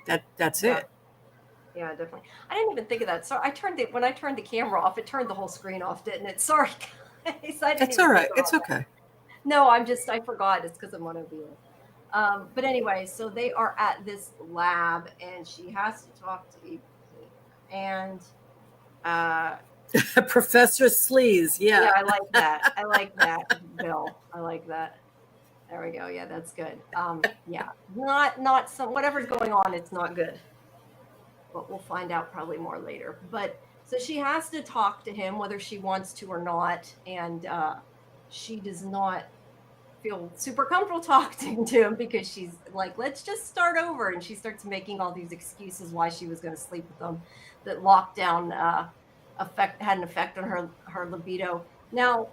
That's it. Yeah, definitely. I didn't even think of that. So when I turned the camera off, it turned the whole screen off, didn't it? Sorry, guys. It's all right. It's okay. No, I forgot. It's because I'm on OBS. But anyway, so they are at this lab, and she has to talk to people. And Professor Sleaze, yeah, I like that. I like that, Bill. I like that. There we go. Yeah, that's good. Yeah, not some whatever's going on. It's not good. But we'll find out probably more later. But so she has to talk to him, whether she wants to or not, and she does not feel super comfortable talking to him because she's like, let's just start over, and she starts making all these excuses why she was going to sleep with them. That lockdown had an effect on her libido. Now,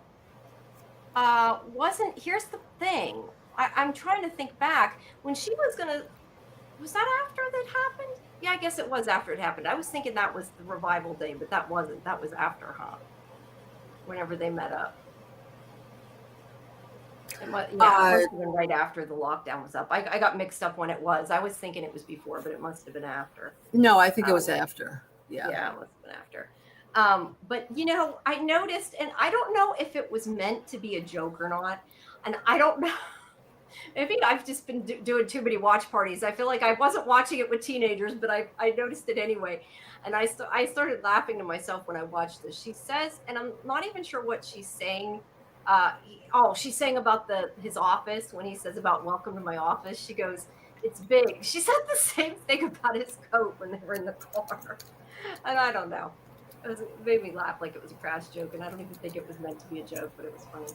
here's the thing. I'm trying to think back when she was that after that happened? Yeah, I guess it was after it happened. I was thinking that was the revival day, but that wasn't. That was after, huh? Whenever they met up. It must have been right after the lockdown was up. I got mixed up when it was. I was thinking it was before, but it must have been after. No, I think it was after. Yeah, it must have been after. But I noticed, and I don't know if it was meant to be a joke or not, and I don't know. Maybe I've just been doing too many watch parties. I feel like I wasn't watching it with teenagers, but I noticed it anyway. And I started laughing to myself when I watched this. She says, and I'm not even sure what she's saying. She's saying about his office when he says about welcome to my office. She goes, it's big. She said the same thing about his coat when they were in the car. And I don't know. It made me laugh like it was a crass joke, and I don't even think it was meant to be a joke, but it was funny.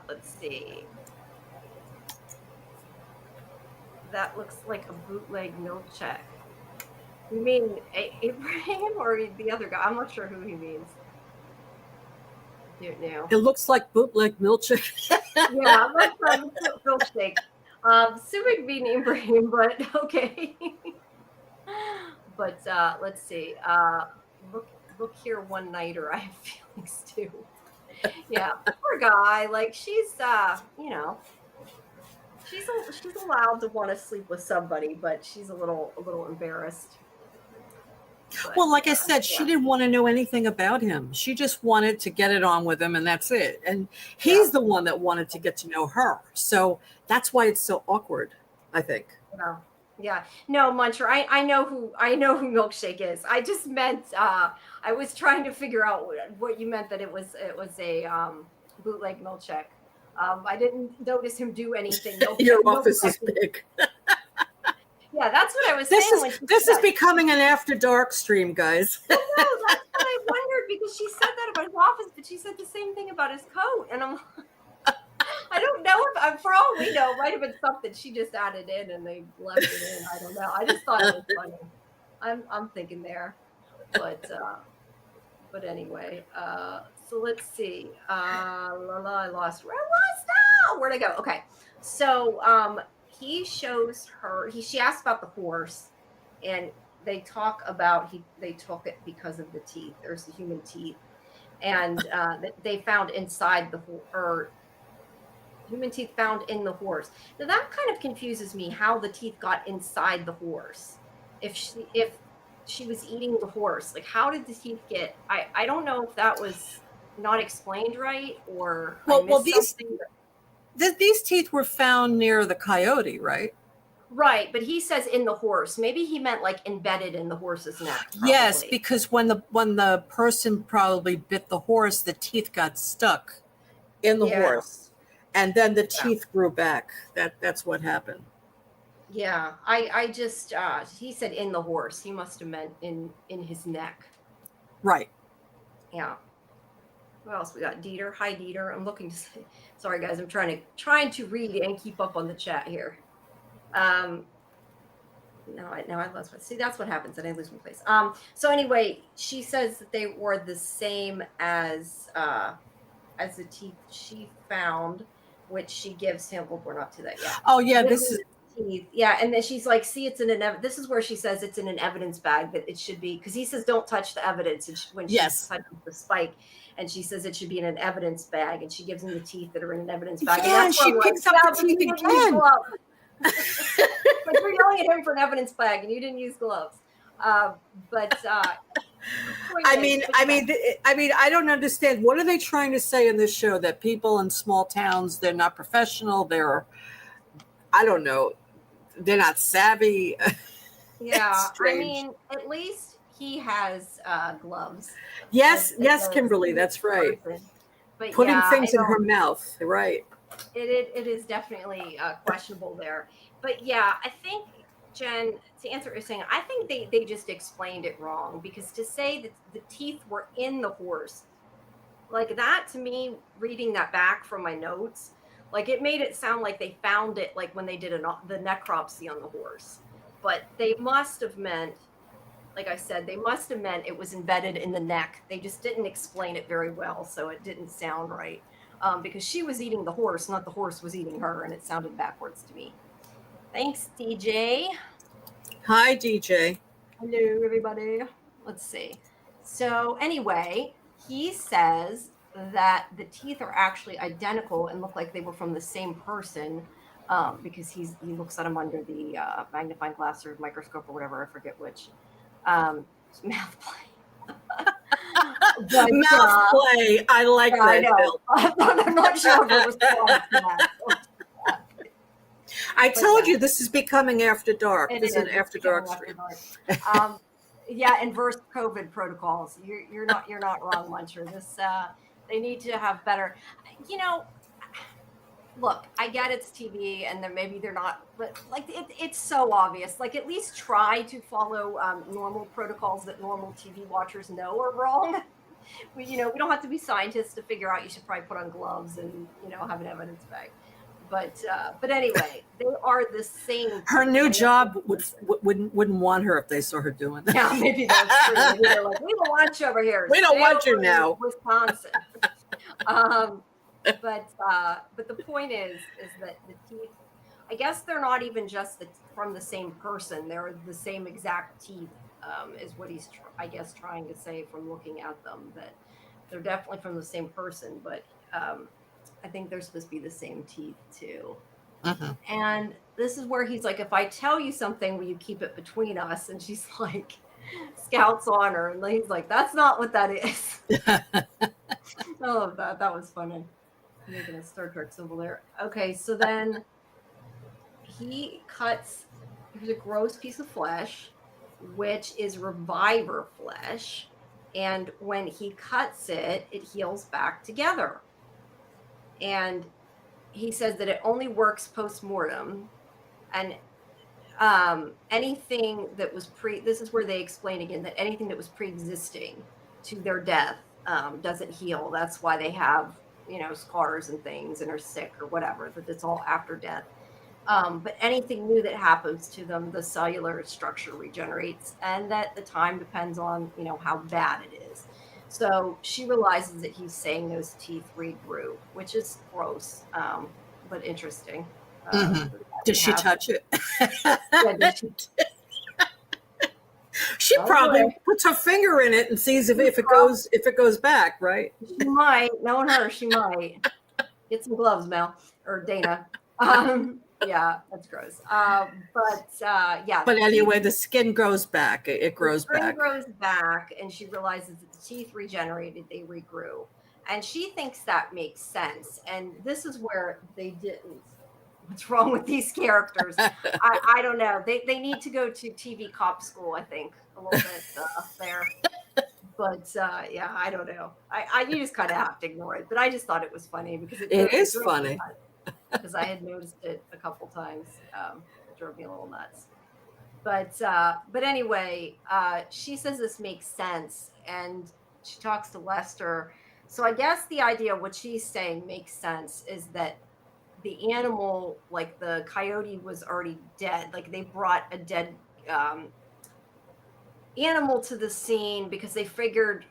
Let's see. That looks like a bootleg milkshake. You mean Abraham or the other guy? I'm not sure who he means. Now. It looks like bootleg milkshake. Yeah, that's milkshake. Assuming being Ibrahim, but okay. But let's see. Look here, one nighter. I have feelings too. Yeah, poor guy. Like she's allowed to want to sleep with somebody, but she's a little embarrassed. But, well, like I said, she didn't want to know anything about him. She just wanted to get it on with him, and that's it. And he's the one that wanted to get to know her. So that's why it's so awkward, I think. Yeah. No, Muncher, I know who Milkshake is. I just meant I was trying to figure out what you meant, that it was a bootleg milkshake. I didn't notice him do anything. Your office is big. Yeah, that's what I was saying. This is becoming an after dark stream, guys. No, that's what I wondered, because she said that about his office, but she said the same thing about his coat, and I'm. I don't know if, for all we know, it might have been something she just added in and they left it in. I don't know. I just thought it was funny. I'm thinking there, but anyway. So let's see. I lost. Where'd I go? Okay. So he shows her. She asked about the horse, and they talk about they took it because of the teeth. There's the human teeth, and they found inside human teeth found in the horse. Now that kind of confuses me, how the teeth got inside the horse. If she was eating the horse, like how did the teeth get? I don't know if that was not explained right, or well these teeth were found near the coyote, right? Right, but he says in the horse. Maybe he meant like embedded in the horse's neck. Probably. Yes, because when the person probably bit the horse, the teeth got stuck in the horse. And then the teeth grew back. That's what happened. Yeah, I just he said in the horse. He must have meant in his neck. Right. Yeah. What else we got? Dieter. Hi, Dieter. I'm looking to say. Sorry, guys. I'm trying to read and keep up on the chat here. Now I lost my. See, that's what happens, and I lose my place. So anyway, she says that they were the same as the teeth she found, which she gives him. Well, we're not to that yet. Oh yeah, this is teeth. Yeah, and then she's like, "See, it's in an this is where she says it's in an evidence bag that it should be because he says don't touch the evidence and when she touches the spike, and she says it should be in an evidence bag, and she gives him the teeth that are in an evidence bag. Yeah, and she picks up the teeth again. Like we're yelling at him for an evidence bag, and you didn't use gloves. But I mean, I don't understand. What are they trying to say in this show? That people in small towns, they're not professional. I don't know. They're not savvy. Yeah, I mean, at least he has gloves. Yes, Kimberly, that's right. But putting things in her mouth, right? It is definitely questionable there. But yeah, I think, Jen, to answer what you're saying, I think they just explained it wrong, because to say that the teeth were in the horse, like that, to me, reading that back from my notes, like it made it sound like they found it like when they did the necropsy on the horse. But they must have meant, like I said, they must have meant it was embedded in the neck. They just didn't explain it very well, so it didn't sound right. Because she was eating the horse, not the horse was eating her, and it sounded backwards to me. Thanks, DJ. Hi, DJ. Hello, everybody. Let's see. So anyway, he says that the teeth are actually identical and look like they were from the same person, because he looks at them under the magnifying glass or microscope or whatever, I forget which. Math play. But, mouth play. I like that. I know. I'm not sure if it was to that. I told you this is becoming after dark. This is an after dark stream. Yeah, inverse COVID protocols. You're not wrong, Muncher. This they need to have better. You know, look, I get it's TV, and then maybe they're not, but like it's so obvious. Like at least try to follow normal protocols that normal TV watchers know are wrong. We don't have to be scientists to figure out you should probably put on gloves and have an evidence bag. But anyway, they are the same. Her new job wouldn't want her if they saw her doing that. Yeah, maybe that's true. Maybe they're like, we don't want you over here. We don't want you now, Wisconsin. But the point is that the teeth, I guess they're not even just from the same person. They're the same exact teeth, is what he's I guess trying to say from looking at them, that they're definitely from the same person. But I think they're supposed to be the same teeth too. Uh-huh. And this is where he's like, if I tell you something, will you keep it between us? And she's like, scouts on her, and he's like, that's not what that is. I love that. That was funny. I'm making a Star Trek symbol there. Okay, so then he cuts, here's a gross piece of flesh, which is reviver flesh. And when he cuts it, it heals back together. And he says that it only works post-mortem, and anything that was this is where they explain again that anything that was pre-existing to their death doesn't heal. That's why they have scars and things and are sick or whatever, that it's all after death. But anything new that happens to them, the cellular structure regenerates, and that the time depends on how bad it is. So she realizes that he's saying those teeth regrew, which is gross, but interesting. Did she touch it? Yeah, she probably puts her finger in it and sees if it goes back, right? She might. Knowing her, she might. Get some gloves, Mel or Dana. Yeah, that's gross. Yeah. But anyway, the skin grows back. It grows back. The skin grows back, and she realizes that the teeth regenerated, they regrew. And she thinks that makes sense. And this is where they didn't. What's wrong with these characters? I don't know. They need to go to TV cop school, I think, a little bit there. But yeah, I don't know. You just kind of have to ignore it. But I just thought it was funny because it is funny. Because I had noticed it a couple times, which drove me a little nuts. But anyway, she says this makes sense, and she talks to Lester. So I guess the idea of what she's saying makes sense is that the animal, like the coyote, was already dead. Like they brought a dead animal to the scene because they figured,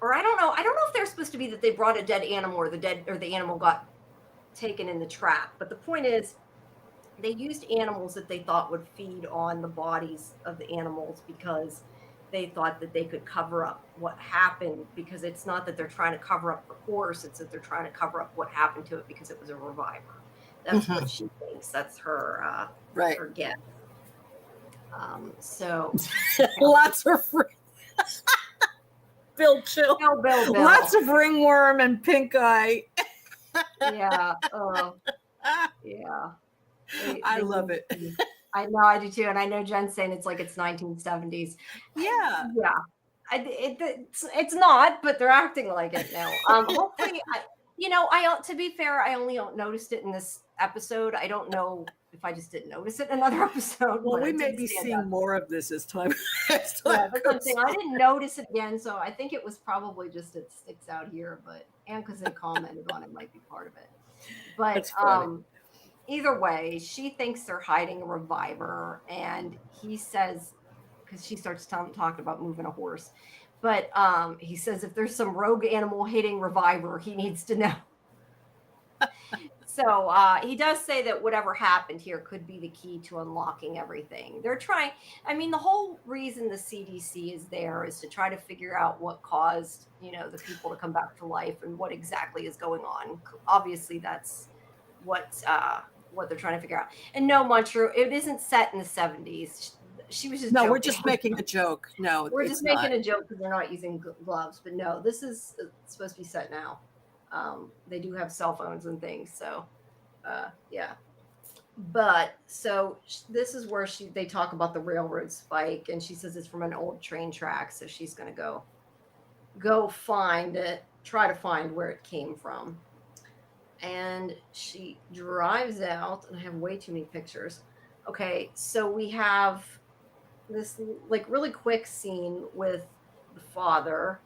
or I don't know if they're supposed to be that they brought a dead animal or the animal got taken in the trap. But the point is, they used animals that they thought would feed on the bodies of the animals because they thought that they could cover up what happened, because it's not that they're trying to cover up the horse, it's that they're trying to cover up what happened to it because it was a reviver. That's what she thinks. That's her her guess. So lots of Bill chill. Bill. Lots of ringworm and pink eye. Yeah. Yeah. I love it. I know, I do too, and I know Jen's saying it's like it's 1970s. Yeah. It's not, but they're acting like it now. Hopefully, to be fair, I only noticed it in this episode. I don't know if I just didn't notice it in another episode. Well, we may be seeing more of this as time. Yeah, that's something I didn't notice it again, so I think it was probably just it sticks out here, and because they commented on it might be part of it. But either way, she thinks they're hiding a reviver, and he says, because she starts talking about moving a horse, but he says if there's some rogue animal hitting reviver, he needs to know. So he does say that whatever happened here could be the key to unlocking everything. They're trying, the whole reason the CDC is there is to try to figure out what caused, the people to come back to life and what exactly is going on. Obviously, that's what they're trying to figure out. And no, Muncher, it isn't set in the 70s. She was just joking. We're just making a joke. No, we're just making a joke because they're not using gloves. But no, this is supposed to be set now. They do have cell phones and things, so yeah. But so this is where they talk about the railroad spike, and she says it's from an old train track, so she's going to go find it, try to find where it came from. And she drives out, and I have way too many pictures. Okay, so we have this like really quick scene with the father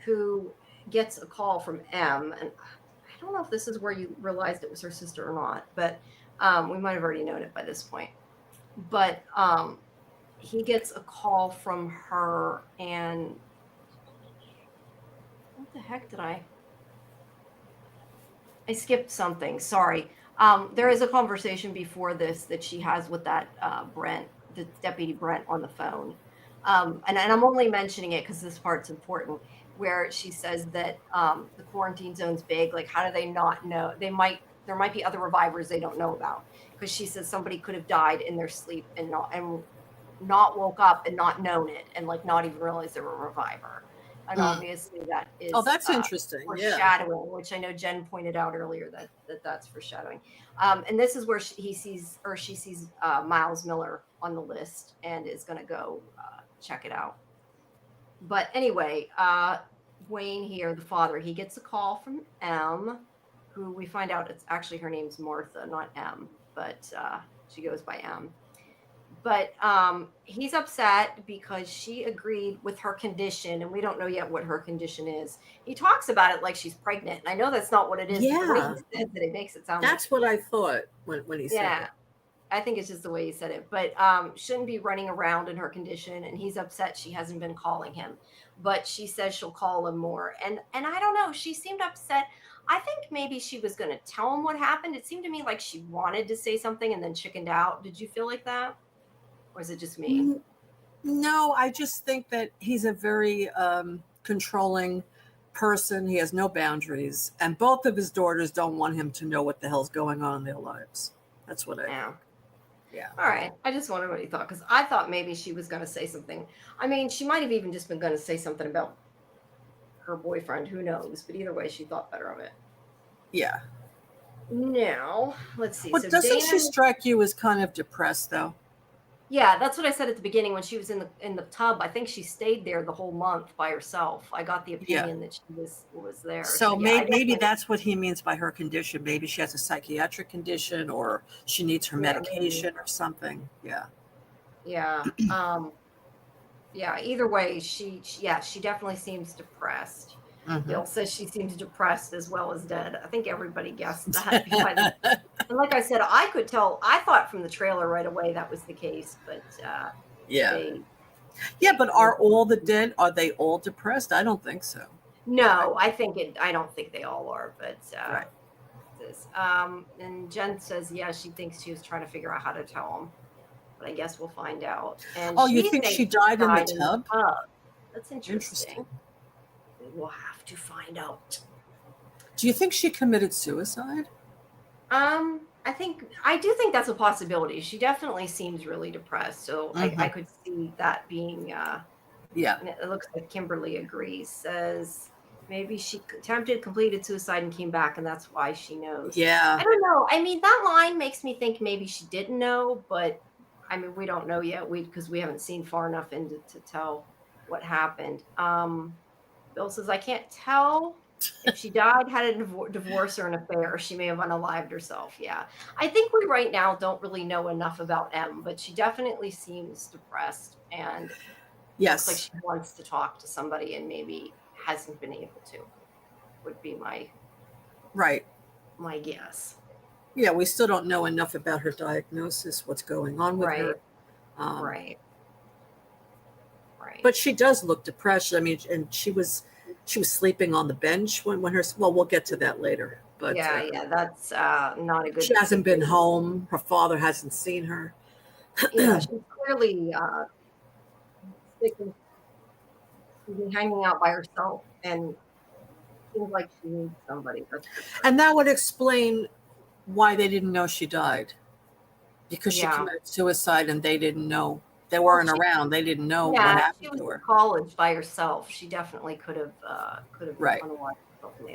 who gets a call from M, and I don't know if this is where you realized it was her sister or not, but we might have already known it by this point. But he gets a call from her, and what the heck did I skipped something. Sorry. There is a conversation before this that she has with that Brent, the Deputy Brent, on the phone. And I'm only mentioning it because this part's important, where she says that the quarantine zone's big. Like, how do they not know? There might be other revivers they don't know about, because she says somebody could have died in their sleep and not woke up and not known it, and like not even realize they were a reviver. And obviously that is that's interesting. Foreshadowing, which I know Jen pointed out earlier that's foreshadowing. And this is where she sees Miles Miller on the list and is going to go check it out. But anyway, Wayne here, the father, he gets a call from M, who we find out it's actually, her name's Martha, not M, but she goes by M. But he's upset because she agreed with her condition, and we don't know yet what her condition is. He talks about it like she's pregnant, and I know that's not what it is. Yeah. The way he says it makes it sound that's what I thought when he said it. I think it's just the way he said it. But shouldn't be running around in her condition, and he's upset she hasn't been calling him. But she says she'll call him more. And I don't know. She seemed upset. I think maybe she was going to tell him what happened. It seemed to me like she wanted to say something and then chickened out. Did you feel like that? Or is it just me? No, I just think that he's a very controlling person. He has no boundaries. And both of his daughters don't want him to know what the hell's going on in their lives. That's what I think. Yeah. All right. I just wondered what you thought, because I thought maybe she was going to say something. I mean, she might have even just been going to say something about her boyfriend. Who knows? But either way, she thought better of it. Yeah. Now, let's see. But doesn't she strike you as kind of depressed, though? Yeah, that's what I said at the beginning when she was in the tub. I think she stayed there the whole month by herself. I got the opinion that she was there. So yeah, maybe that's what he means by her condition. Maybe she has a psychiatric condition, or she needs her medication or something. Yeah. Yeah. Yeah. Either way, she definitely seems depressed. Bill says she seems depressed as well as dead. I think everybody guessed that. And like I said, I could tell. I thought from the trailer right away that was the case, but but are all the dead? Are they all depressed? I don't think so. No, I don't think they all are, but right. And Jen says, yeah, she thinks she was trying to figure out how to tell him, but I guess we'll find out. And you think she died in the tub? That's interesting. We'll have to find out. Do you think she committed suicide? I do think that's a possibility. She definitely seems really depressed, so I could see that being. And it looks like Kimberly agrees. Says maybe she completed suicide and came back, and that's why she knows. Yeah. I don't know. I mean, that line makes me think maybe she didn't know, but I mean, we don't know yet. Because we haven't seen far enough into to tell what happened. Bill says, I can't tell if she died, had a divorce, or an affair. She may have unalived herself. Yeah. I think we right now don't really know enough about M, but she definitely seems depressed and looks like she wants to talk to somebody and maybe hasn't been able to, would be my guess. Yeah, we still don't know enough about her diagnosis, what's going on with her. Right. But she does look depressed. I mean, and she was sleeping on the bench when we'll get to that later. But that's not a good. She hasn't been home. Her father hasn't seen her. Yeah, she's clearly hanging out by herself, and seems like she needs somebody. And that would explain why they didn't know she died, because she committed suicide and they didn't know. They weren't around. They didn't know what happened to her. In college by herself. She definitely could have. Right.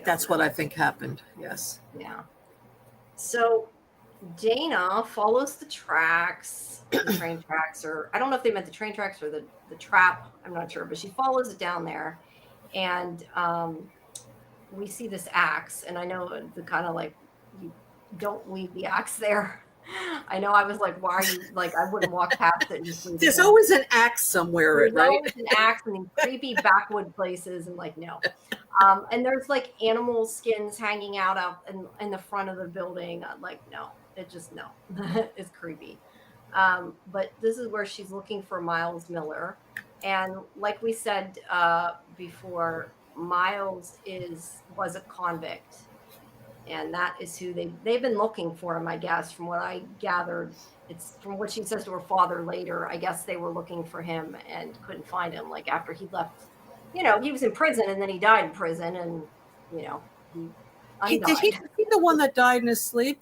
That's what I think happened. Yes. Yeah. So Dana follows the tracks, the train tracks, or I don't know if they meant the train tracks or the trap. I'm not sure, but she follows it down there, and we see this axe. And I know the kind of like you don't leave the axe there. I know. I was like, why are you like? I wouldn't walk past it. And just leave There's always an axe somewhere, right? There's always an axe in these creepy backwood places, and like no. And there's like animal skins hanging out in the front of the building. Like no, it's creepy. But this is where she's looking for Miles Miller, and like we said before, Miles was a convict. And that is who they've been looking for him, I guess, from what I gathered. It's from what she says to her father later. I guess they were looking for him and couldn't find him. Like after he left, he was in prison and then he died in prison, and did he the one that died in his sleep?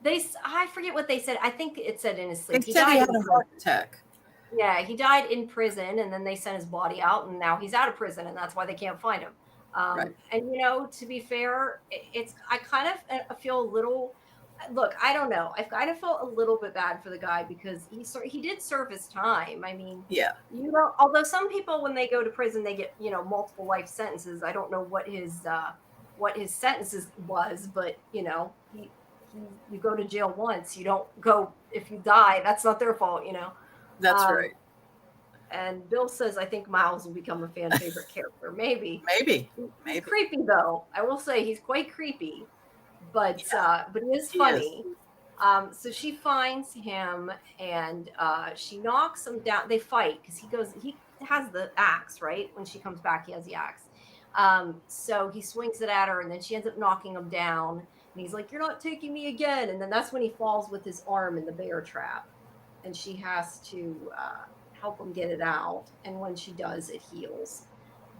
I forget what they said. I think it said in his sleep. They said he had a heart attack. Yeah, he died in prison, and then they sent his body out, and now he's out of prison, and that's why they can't find him. And to be fair, I kind of feel a little. Look, I don't know. I kind of felt a little bit bad for the guy because he did serve his time. I mean, although some people when they go to prison they get multiple life sentences. I don't know what his sentences was, but you go to jail once. You don't go if you die. That's not their fault. That's right. And Bill says, I think Miles will become a fan favorite character. Maybe. He's creepy, though. I will say he's quite creepy, but he is funny. So she finds him and she knocks him down. They fight because he has the axe, right? When she comes back, he has the axe. So he swings it at her and then she ends up knocking him down. And he's like, you're not taking me again. And then that's when he falls with his arm in the bear trap. And she has to help him get it out, and when she does, it heals.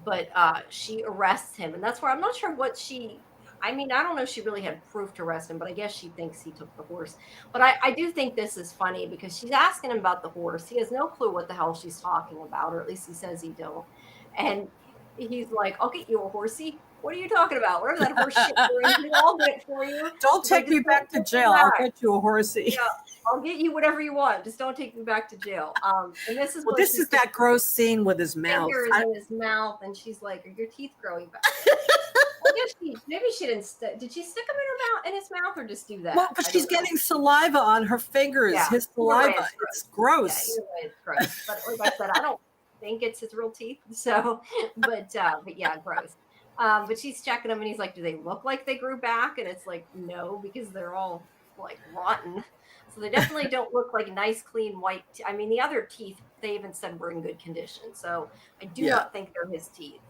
But she arrests him, and that's where I'm not sure what I don't know if she really had proof to arrest him, but I guess she thinks he took the horse. But I do think this is funny because she's asking him about the horse. He has no clue what the hell she's talking about, or at least he says he don't. And he's like, I'll get you a horsey. What are you talking about? Where's that horse shit? I'll get it for you. Don't take me back to jail. I'll get you a horsey. Yeah. I'll get you whatever you want. Just don't take me back to jail. And this is this is that gross scene with his mouth. Fingers in his mouth, and she's like, "Are your teeth growing back?" I guess maybe she didn't. Did she stick them in his mouth, or just do that? Well, but she's getting saliva on her fingers. Yeah, his saliva. It's gross. Yeah, either way, it's gross. But like I said, I don't think it's his real teeth. So, but yeah, gross. But she's checking them, and he's like, "Do they look like they grew back?" And it's like, no, because they're all like rotten. So they definitely don't look like nice, clean white. I mean, the other teeth, they even said were in good condition. So I do not think they're his teeth.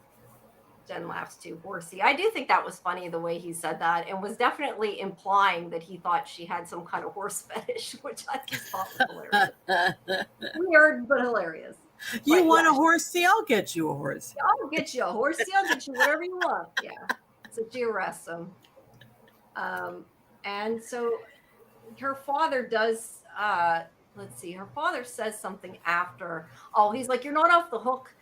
Jen laughs too. Horsey. I do think that was funny the way he said that, and was definitely implying that he thought she had some kind of horse fetish, which I just thought was hilarious. Weird, but hilarious. You want a horsey? I'll get you a horsey. I'll get you a horsey. I'll get you whatever you want. Yeah. So she arrests him. And so her father does, let's see, her father says something after. Oh, he's like, "You're not off the hook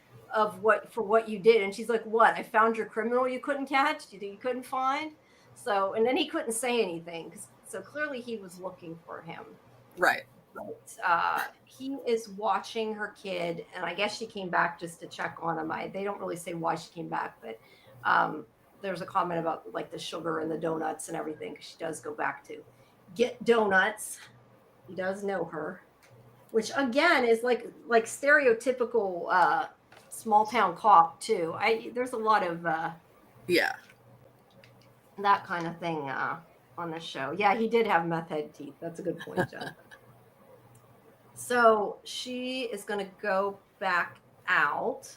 for what you did." And she's like, "What? I found your criminal you couldn't catch, you couldn't find." So, and then he couldn't say anything. So clearly he was looking for him. Right. But he is watching her kid, and I guess she came back just to check on him. They don't really say why she came back, but there's a comment about like the sugar and the donuts and everything, because she does go back to get donuts. He does know her, which again is like stereotypical small town cop too. There's a lot of that kind of thing on this show. Yeah, he did have meth head teeth. That's a good point, John. So she is going to go back out,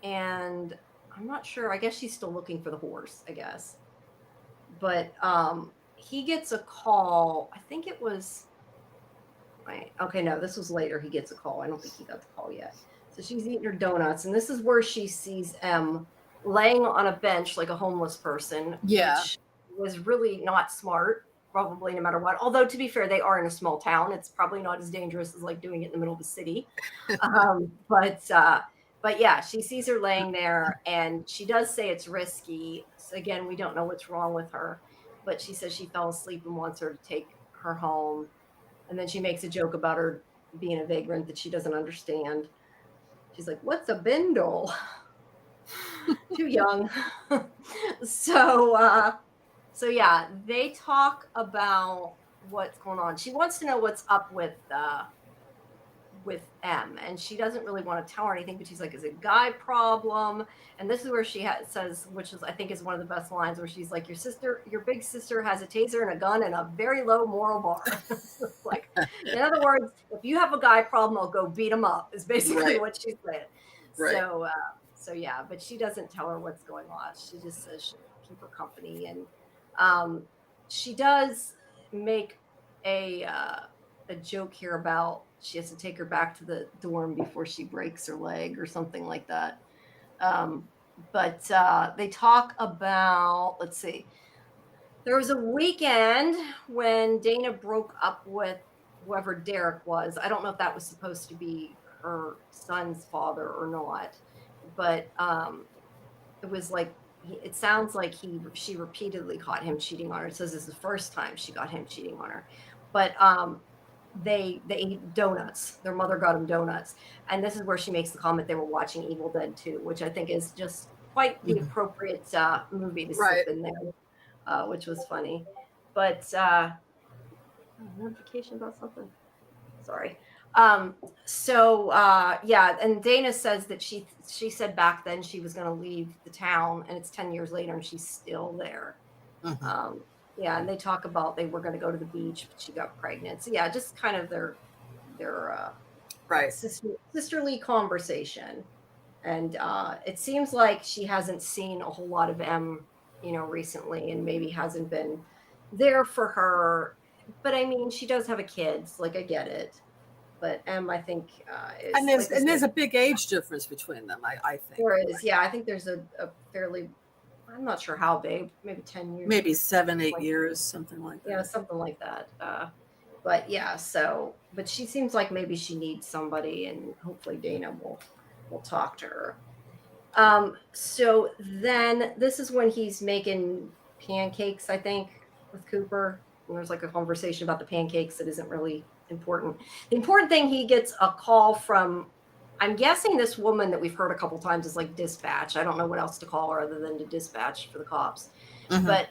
and I'm not sure. I guess she's still looking for the horse, I guess. But he gets a call. I think it was. Okay, no, this was later. He gets a call. I don't think he got the call yet. So she's eating her donuts, and this is where she sees M laying on a bench like a homeless person. Yeah. Which was really not smart, probably, no matter what. Although, to be fair, they are in a small town. It's probably not as dangerous as like doing it in the middle of the city. But yeah, she sees her laying there, and she does say it's risky. So again, we don't know what's wrong with her, but she says she fell asleep and wants her to take her home. And then she makes a joke about her being a vagrant that she doesn't understand. She's like, "What's a bindle?" Too young. So yeah, they talk about what's going on. She wants to know what's up with M, and she doesn't really want to tell her anything, but she's like, "Is it a guy problem?" And this is where she says, which is I think is one of the best lines, where she's like, your big sister has a taser and a gun and a very low moral bar." Like, in other words, if you have a guy problem, I'll go beat him up, is basically what she said. Right. So yeah, but she doesn't tell her what's going on. She just says she'll keep her company, and she does make a joke here about she has to take her back to the dorm before she breaks her leg or something like that. But they talk about, let's see, there was a weekend when Dana broke up with whoever Derek was. I don't know if that was supposed to be her son's father or not, but it was like, it sounds like she repeatedly caught him cheating on her. It says this is the first time she got him cheating on her, but they ate donuts. Their mother got them donuts, and this is where she makes the comment they were watching Evil Dead 2, which I think is just quite the appropriate movie to slip in there, which was funny. But notification about something. Sorry. Yeah, and Dana says that she said back then she was going to leave the town, and it's 10 years later and she's still there. Yeah, and they talk about they were going to go to the beach, but she got pregnant. So yeah, just kind of their sisterly conversation. And it seems like she hasn't seen a whole lot of M, recently, and maybe hasn't been there for her. But I mean, she does have a kid, so like I get it. But M, I think, is, there's a big age difference between them. I think there is. Yeah, I think there's a fairly. I'm not sure how big, maybe 10 years. Maybe 7-8 years, something like that. Yeah, something like that. But yeah, but she seems like maybe she needs somebody, and hopefully Dana will talk to her. So then this is when he's making pancakes, I think, with Cooper. And there's like a conversation about the pancakes that isn't really important. The important thing, he gets a call from, I'm guessing this woman that we've heard a couple times is like dispatch. I don't know what else to call her other than to dispatch for the cops. Mhm. But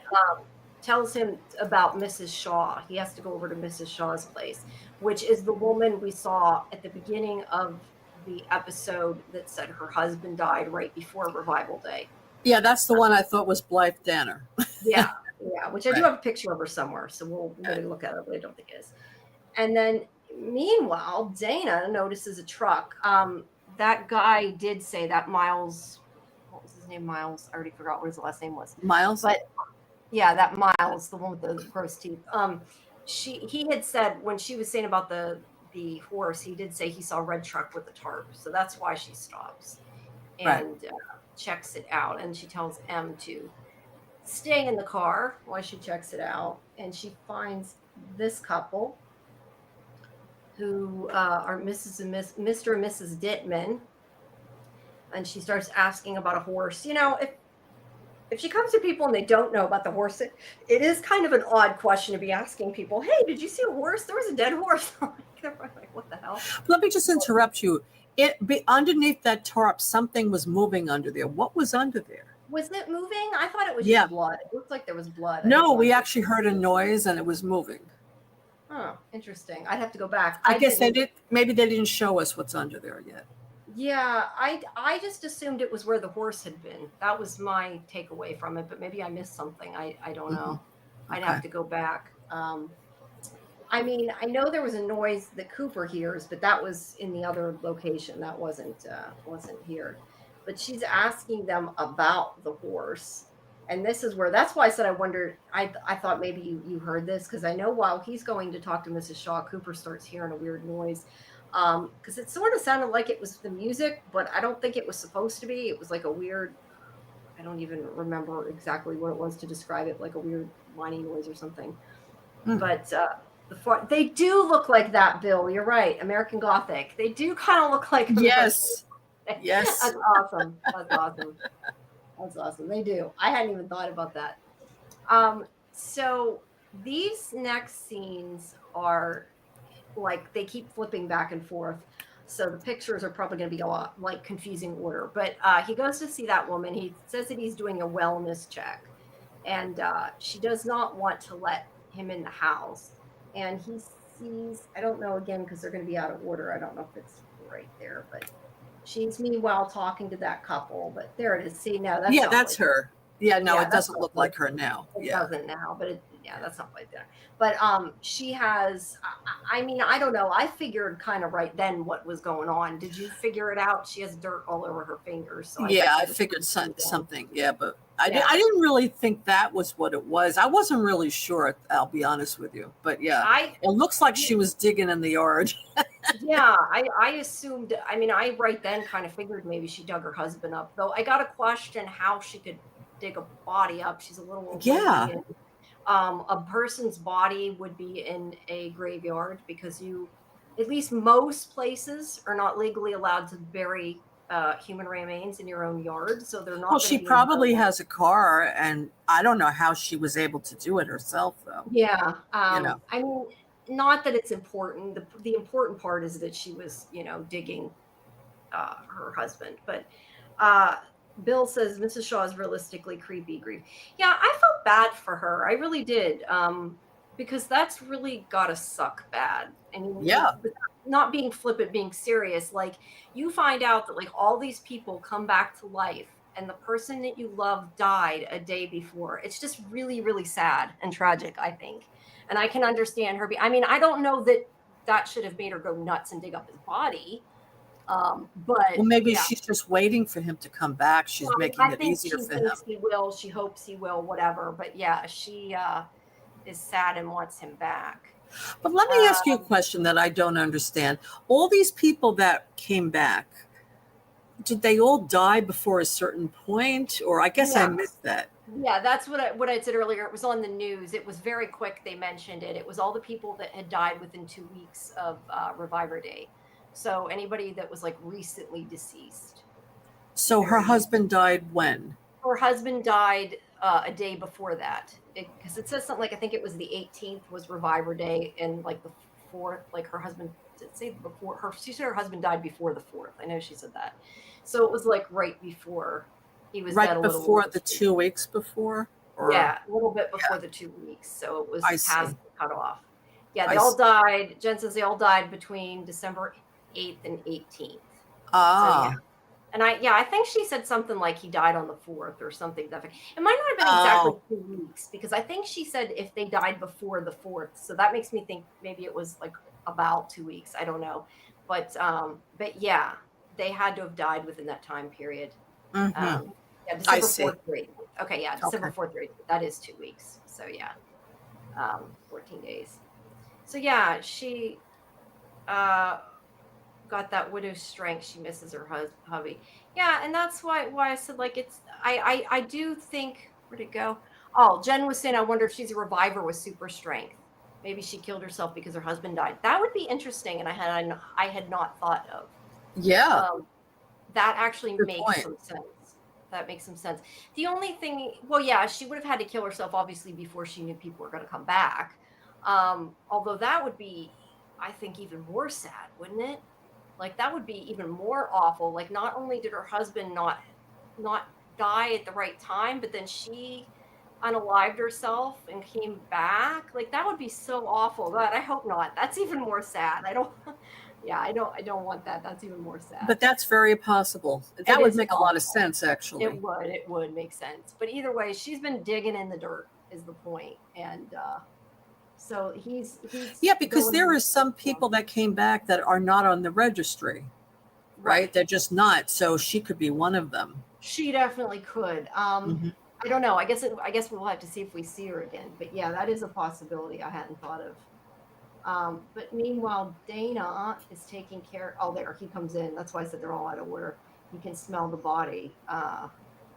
tells him about Mrs. Shaw. He has to go over to Mrs. Shaw's place, which is the woman we saw at the beginning of the episode that said her husband died right before Revival Day. Yeah, that's the one I thought was Blythe Danner. Yeah, which I do have a picture of her somewhere, so we'll look at it, but I don't think it is. And then meanwhile, Dana notices a truck. That guy did say that Miles, what was his name? Miles. I already forgot what his last name was. Miles? But yeah, that Miles, the one with the gross teeth. He had said when she was saying about the horse, he did say he saw a red truck with a tarp. So that's why she stops and checks it out. And she tells M to stay in the car while she checks it out. And she finds this couple who are Mr. and Mrs. Dittman. And she starts asking about a horse. You know, if she comes to people and they don't know about the horse, it is kind of an odd question to be asking people. Hey, did you see a horse? There was a dead horse. They're like, what the hell? Let me just interrupt you. Underneath that tarp, something was moving under there. What was under there? Was it moving? I thought it was just blood. It looked like there was blood. No, we actually heard a noise and it was moving. Oh, interesting. I'd have to go back. I guess maybe they didn't show us what's under there yet. Yeah, I just assumed it was where the horse had been. That was my takeaway from it, but maybe I missed something. I don't know. Okay. I'd have to go back. I mean, I know there was a noise that Cooper hears, but that was in the other location. That wasn't here. But she's asking them about the horse. And this is where, that's why I said I wondered, I thought maybe you heard this, because I know while he's going to talk to Mrs. Shaw, Cooper starts hearing a weird noise. Because it sort of sounded like it was the music, but I don't think it was supposed to be. It was like a weird, I don't even remember exactly what it was to describe it, like a weird whining noise or something. But they do look like that, Bill. You're right. American Gothic. They do kind of look like Yes. Yes. That's awesome. That's awesome. That's awesome. They do. I hadn't even thought about that. So these next scenes are like, they keep flipping back and forth. So the pictures are probably going to be a lot like confusing order. But he goes to see that woman. He says that he's doing a wellness check. And she does not want to let him in the house. And he sees, I don't know, again, because they're going to be out of order. I don't know if it's right there, but she's meanwhile talking to that couple. But there it is. See, now that's that's like her. Yeah, no, it doesn't look like her now. It doesn't now, but that's not like that. But she has, I mean, I don't know. I figured kind of right then what was going on. Did you figure it out? She has dirt all over her fingers. So I figured something. Yeah, but I didn't really think that was what it was. I wasn't really sure, I'll be honest with you. But yeah, it looks like she was digging in the yard. Yeah, I assumed, I mean, I right then kind of figured maybe she dug her husband up. Though I got to question how she could dig a body up. She's a little a person's body would be in a graveyard because at least most places are not legally allowed to bury human remains in your own yard. So they're not. Well, she probably has a car, and I don't know how she was able to do it herself, though. Yeah, I mean, not that it's important. The important part is that she was, digging her husband, but. Bill says Mrs. Shaw is realistically creepy grief. Yeah, I felt bad for her. I really did. Because that's really gotta suck bad. And not being flippant, being serious. Like, you find out that like all these people come back to life and the person that you love died a day before. It's just really, really sad and tragic, I think. And I can understand her. I mean, I don't know that should have made her go nuts and dig up his body. But maybe she's just waiting for him to come back. She's making it easier for him. He will. She hopes he will. Whatever. But yeah, she is sad and wants him back. But let me ask you a question that I don't understand. All these people that came back, did they all die before a certain point? Or I guess I missed that. Yeah, that's what I said earlier. It was on the news. It was very quick. They mentioned it. It was all the people that had died within 2 weeks of Reviver Day. So anybody that was like recently deceased. So her husband died when? Her husband died a day before that. Because it says something like, I think it was the 18th was Reviver Day, and like the 4th. Like her husband did say before her. She said her husband died before the 4th. I know she said that. So it was like right before he was dead. Right before the 2 weeks before. Yeah, a little bit before the 2 weeks. So it was past the cutoff. Yeah, they all died. Jen says they all died between December 8th and 18th. Ah. So, yeah. And I think she said something like he died on the 4th or something. It might not have been exactly 2 weeks, because I think she said if they died before the 4th. So that makes me think maybe it was like about 2 weeks. I don't know. But yeah, they had to have died within that time period. Mm-hmm. Yeah, December 4th through 8th. Okay, yeah, December 4th through 8th. That is 2 weeks. So yeah, 14 days. So yeah, she got that widow's strength. She misses her hubby. Yeah, and that's why I said, like, it's I do think, where'd it go? Oh, Jen was saying I wonder if she's a reviver with super strength. Maybe she killed herself because her husband died. That would be interesting, and I had not thought of. Yeah. That actually Good makes point. some sense. That makes some sense. The only thing, well, yeah, she would have had to kill herself obviously before she knew people were going to come back. Although that would be, I think, even more sad, wouldn't it? Like, that would be even more awful. Like, not only did her husband not die at the right time, but then she unalived herself and came back. Like, that would be so awful. God, I hope not. That's even more sad. I don't want that. That's even more sad. But that's very possible. That would make a lot of sense, actually. It would make sense. But either way, she's been digging in the dirt is the point. And so he's because there are some people that came back that are not on the registry, right? They're just not. So she could be one of them. She definitely could. Mm-hmm. I don't know. I guess we'll have to see if we see her again. But yeah, that is a possibility I hadn't thought of. But meanwhile, Dana is taking care. Oh, there he comes in. That's why I said they're all out of order. You can smell the body,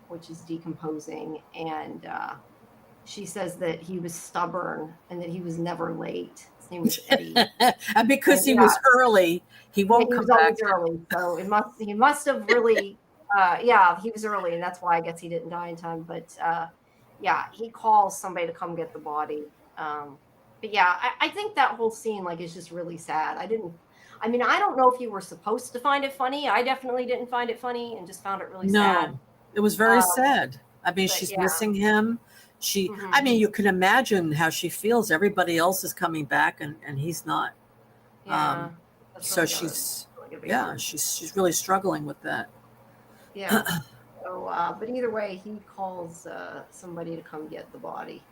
which is decomposing, and she says that he was stubborn and that he was never late. His name was Eddie. And because he was early, he won't come back. He was always early, so he must have really. He was early, and that's why I guess he didn't die in time. But he calls somebody to come get the body. But yeah, I think that whole scene is just really sad. I don't know if you were supposed to find it funny. I definitely didn't find it funny and just found it really sad. No, it was very sad. I mean, she's missing him. I mean, you can imagine how she feels. Everybody else is coming back and he's not. Yeah. So she's really struggling with that. Yeah. So, but either way, he calls somebody to come get the body.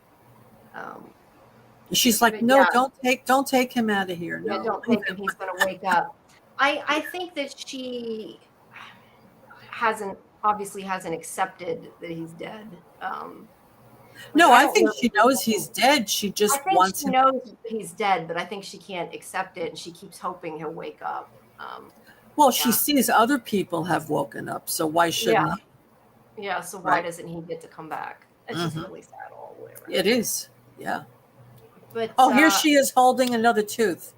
She's like, no, don't take him out of here. No, don't take him. He's going to wake up. I think that she hasn't accepted that he's dead. No, I think she knows he's dead. She just wants him. She knows he's dead, but I think she can't accept it, and she keeps hoping he'll wake up. She sees other people have woken up, so why shouldn't he? Yeah, so why doesn't he get to come back? It's just really sad all the way around. It is, yeah. But here she is holding another tooth.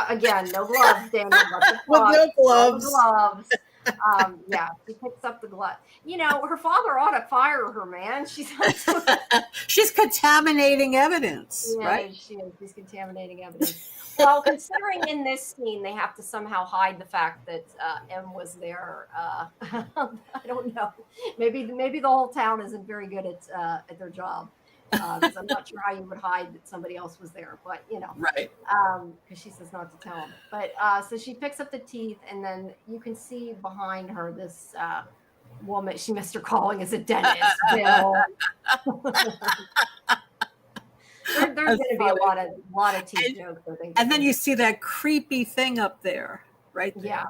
Again, no gloves, Dana. With no gloves. No gloves. She picks up the glove. Her father ought to fire her, man. She's contaminating evidence, right? She is. She's contaminating evidence. Well, considering in this scene they have to somehow hide the fact that M was there, I don't know. Maybe the whole town isn't very good at their job. Because I'm not sure how you would hide that somebody else was there, but right? Because she says not to tell him. But so she picks up the teeth, and then you can see behind her this woman. She missed her calling as a dentist. Bill. There's going to be a lot of teeth jokes, I think. And then you see that creepy thing up there, right there. Yeah,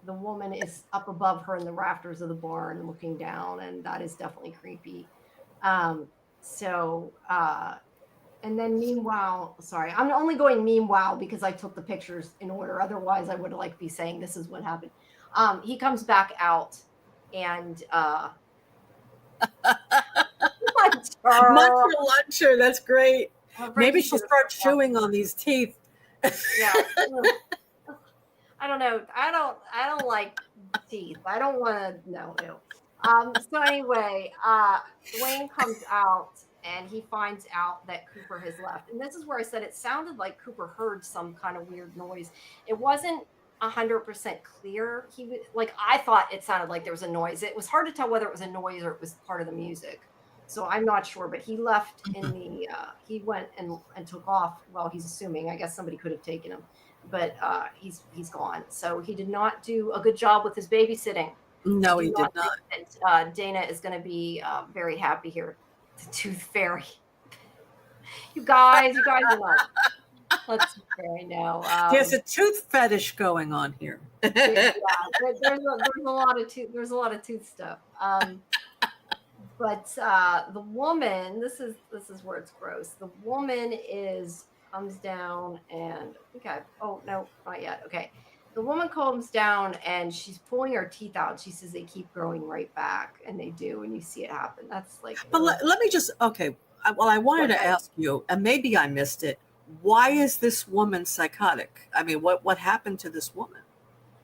the woman is up above her in the rafters of the barn, looking down, and that is definitely creepy. So, and then meanwhile, sorry, I'm only going meanwhile because I took the pictures in order. Otherwise, I would be saying this is what happened. He comes back out and Muncher, that's great. Maybe she'll start chewing on these teeth. Yeah. I don't know. I don't like teeth. I don't want to. No. So anyway, Dwayne comes out and he finds out that Cooper has left. And this is where I said it sounded like Cooper heard some kind of weird noise. It wasn't 100% clear. I thought it sounded like there was a noise. It was hard to tell whether it was a noise or it was part of the music. So I'm not sure, but he left in the he went and took off. Well, he's assuming. I guess somebody could have taken him, but he's gone. So he did not do a good job with his babysitting. No, he did not. That, Dana is going to be very happy here. The Tooth Fairy. You guys are not. Let's fairy now. There's a tooth fetish going on here. There's a lot of tooth stuff. But the woman, this is where it's gross. The woman comes down and oh no, not yet. Okay. The woman comes down and she's pulling her teeth out. She says they keep growing right back, and they do, and you see it happen. That's like. But let me just Well, I wanted to ask you, and maybe I missed it. Why is this woman psychotic? I mean, what happened to this woman?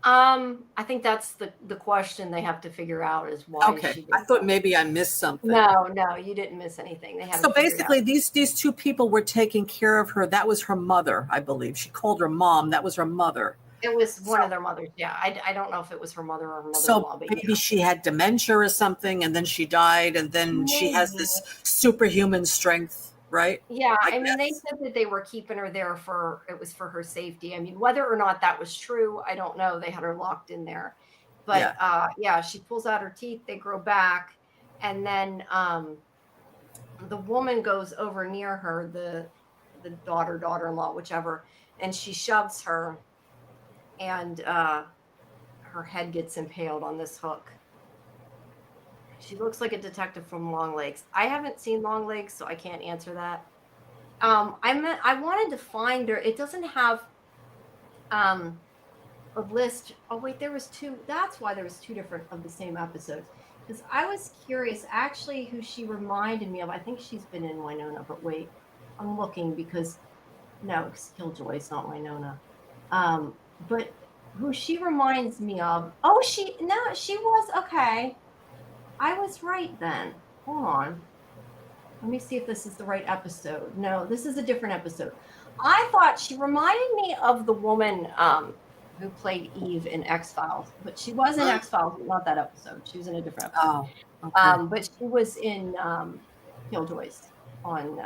I think that's the question they have to figure out is why. Okay, I thought maybe I missed something. No, you didn't miss anything. So basically, these two people were taking care of her. That was her mother, I believe. She called her mom. That was her mother. It was one of their mothers. Yeah, I don't know if it was her mother or her mother-in-law. So maybe she had dementia or something, and then she died, and then she has this superhuman strength, right? Yeah, I mean, they said that they were keeping her there for her safety. I mean, whether or not that was true, I don't know. They had her locked in there. But she pulls out her teeth, they grow back, and then the woman goes over near her, the daughter-in-law, whichever, and she shoves her, and her head gets impaled on this hook. She looks like a detective from Longlegs. I haven't seen Longlegs, so I can't answer that. I wanted to find her. It doesn't have a list. Oh wait, there was two. That's why there was two different of the same episodes. Because I was curious, actually, who she reminded me of. I think she's been in Winona, but wait, I'm looking because it's Killjoy's not Winona. But who she reminds me of? Oh, she was okay. I was right then. Hold on. Let me see if this is the right episode. No, this is a different episode. I thought she reminded me of the woman who played Eve in X-Files, but she was in X-Files, not that episode. She was in a different episode. Oh, okay. But she was in Killjoys on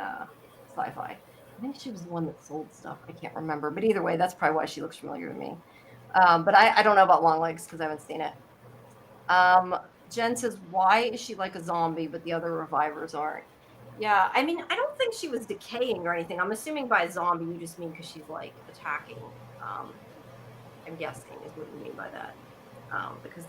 SciFi. I think she was the one that sold stuff. I can't remember. But either way, that's probably why she looks familiar to me. But I don't know about Longlegs because I haven't seen it. Jen says, why is she like a zombie, but the other revivers aren't? Yeah, I mean, I don't think she was decaying or anything. I'm assuming by zombie, you just mean because she's like attacking. I'm guessing is what you mean by that. Because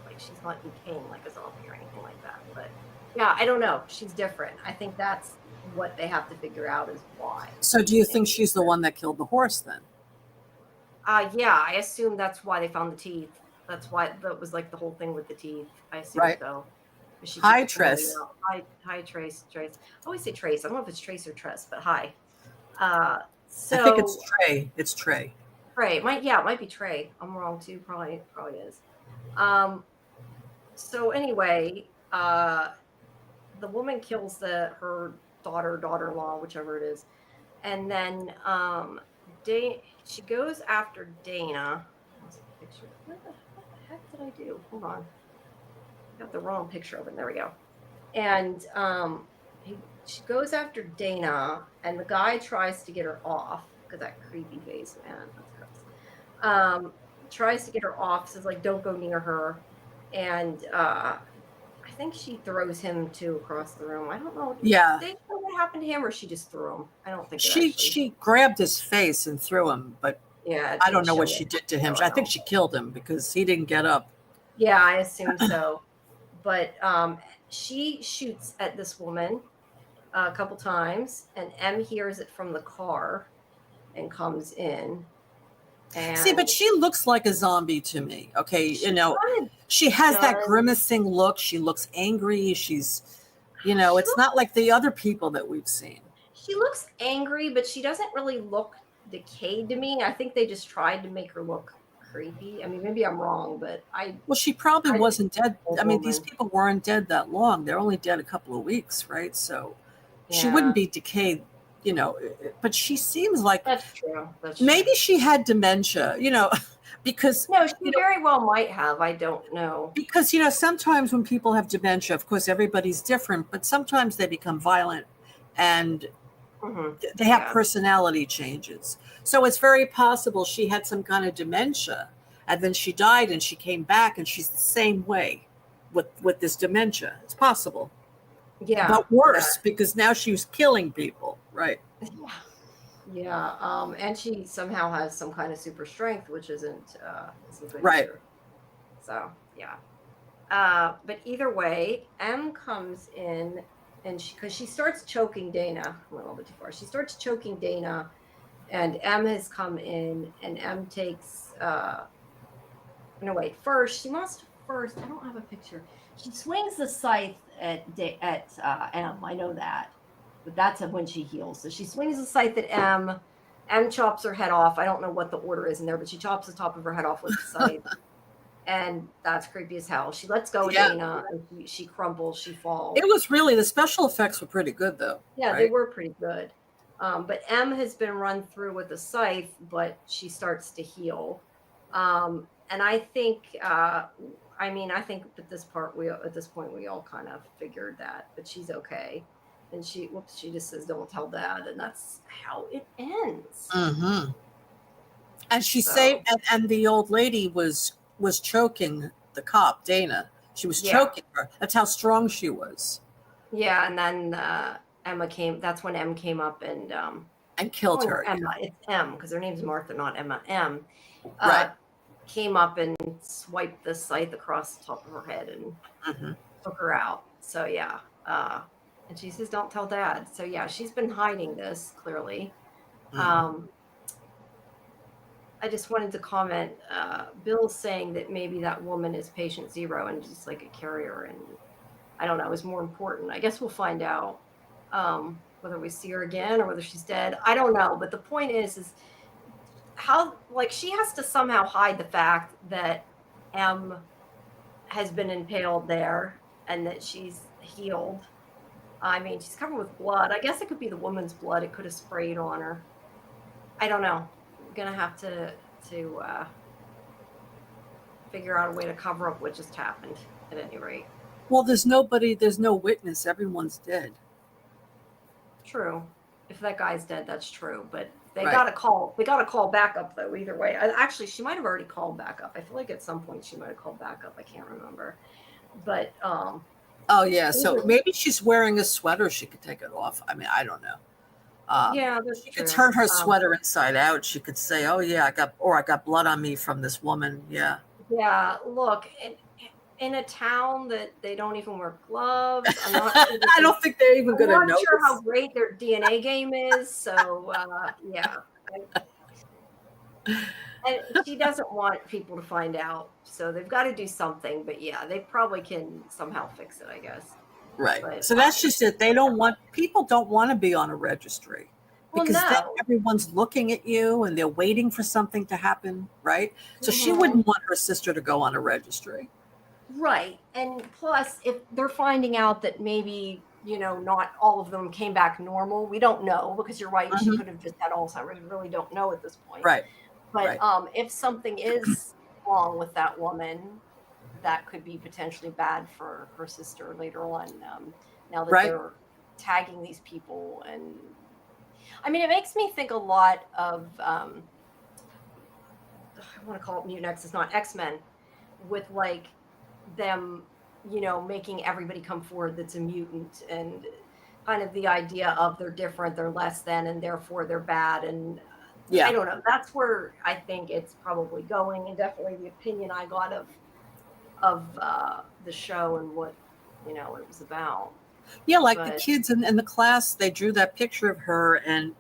like she's not decaying like a zombie or anything like that. But yeah, I don't know. She's different. I think that's what they have to figure out is why. So do you think she's the one that killed the horse then? Yeah, I assume that's why they found the teeth. That's why that was like the whole thing with the teeth. I assume so. Hi, Tress. Hi, Trace. I always say Trace. I don't know if it's Trace or Tress, but hi. So I think it's Trey. It's Trey. Trey. It might be Trey. I'm wrong too. Probably is. So anyway, the woman kills her daughter-in-law, whichever it is, and then she goes after Dana. What the heck did I do? Hold on. I got the wrong picture open. There we go. And she goes after Dana, and the guy tries to get her off because that creepy face, man. That's gross. Tries to get her off, says like, "Don't go near her," and I think she throws him too across the room. I don't know. Yeah. Did they know what happened to him, or she just threw him? I don't think she grabbed his face and threw him, but yeah, I don't know what she did to him. I think she killed him because he didn't get up. Yeah, I assume so. But she shoots at this woman a couple times, and M hears it from the car and comes in. And see, but she looks like a zombie to me. Okay, she has that grimacing look. She looks angry. She's, it's not like the other people that we've seen. She looks angry, but she doesn't really look decayed to me. I think they just tried to make her look creepy. I mean, maybe I'm wrong, but well, she probably wasn't dead. I mean, these people weren't dead that long. They're only dead a couple of weeks, right? So She wouldn't be decayed, but she seems like that's true. Maybe she had dementia, because no, she very well might have. I don't know. Because sometimes when people have dementia, of course everybody's different, but sometimes they become violent and they have personality changes. So it's very possible she had some kind of dementia, and then she died and she came back and she's the same way with this dementia. It's possible. Yeah. But worse, because now she was killing people, right? Yeah. And she somehow has some kind of super strength, which isn't good right either. So yeah. But either way, M comes in, and because she starts choking Dana, I went a little bit too far. She starts choking Dana, and M has come in, and M takes no wait, first I don't have a picture. She swings the scythe at M. I know that, but that's when she heals. So she swings the scythe at M. M chops her head off. I don't know what the order is in there, but she chops the top of her head off with the scythe. And that's creepy as hell. She lets go of Dana, and she crumbles, she falls. It was really, the special effects were pretty good, though. Yeah, right? They were pretty good. But M has been run through with a scythe, but she starts to heal. And I think, I think at this point we all kind of figured that, but she's okay. And she just says, "Don't tell Dad," and that's how it ends. Mm-hmm. And she saved, and the old lady was choking the cop, Dana. She was choking her. That's how strong she was. Yeah, and then that's when M came up and killed her. Emma, it's M, because her name's Martha, not Emma. M came up and swiped the scythe across the top of her head and took her out. So yeah. And she says, "Don't tell Dad." So yeah, she's been hiding this, clearly. I just wanted to comment, Bill's saying that maybe that woman is patient zero and just like a carrier, and I don't know, is more important. I guess we'll find out whether we see her again or whether she's dead. I don't know, but the point is how, like, she has to somehow hide the fact that M has been impaled there and that she's healed. I mean, she's covered with blood. I guess it could be the woman's blood. It could have sprayed on her. I don't know. I'm gonna have to figure out a way to cover up what just happened, at any rate. Well, there's no witness. Everyone's dead. True. If that guy's dead, that's true. But they got to call backup, though, either way. Actually, she might have already called backup. I feel like at some point she might have called backup. I can't remember. But oh yeah, so maybe she's wearing a sweater. She could take it off. I mean, I don't know. That's she could turn her sweater inside out. She could say, "Oh yeah, I got blood on me from this woman." Yeah. Yeah. Look, in a town that they don't even wear gloves, I'm not sure I don't think they're even going to know. I'm not sure how great their DNA game is. So yeah. And she doesn't want people to find out, so they've got to do something. But yeah, they probably can somehow fix it, I guess. Right. But, so that's just it. People don't want to be on a registry because then everyone's looking at you and they're waiting for something to happen, right? So she wouldn't want her sister to go on a registry. Right. And plus, if they're finding out that maybe, not all of them came back normal, we don't know, because you're right, she could have just had Alzheimer's. We really don't know at this point. Right. But if something is wrong with that woman, that could be potentially bad for her sister later on. Now that they're tagging these people, and I mean, it makes me think a lot of I want to call it Mutant X. It's not X-Men, with like them, making everybody come forward that's a mutant, and kind of the idea of they're different, they're less than, and therefore they're bad. And I don't know. That's where I think it's probably going, and definitely the opinion I got of the show and what it was about. Yeah, like the kids in the class, they drew that picture of her, and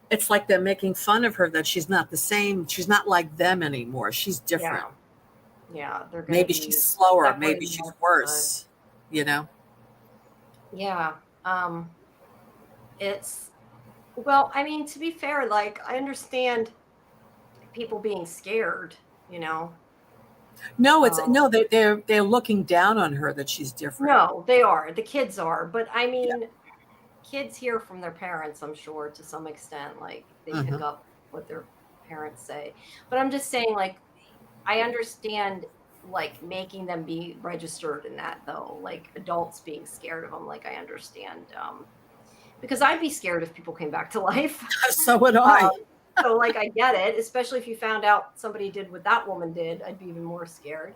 it's like they're making fun of her, that she's not the same. She's not like them anymore. She's different. Yeah, they're gonna maybe she's slower. Maybe she's worse. Yeah. It's, well, I mean, to be fair, like, I understand people being scared. No, they're looking down on her that she's different. No, they are. The kids are. But I mean, kids hear from their parents, I'm sure, to some extent, like they pick up what their parents say. But I'm just saying, like, I understand like making them be registered in that, though, like adults being scared of them. Like I understand, because I'd be scared if people came back to life. So would I. So like I get it, especially if you found out somebody did what that woman did, I'd be even more scared.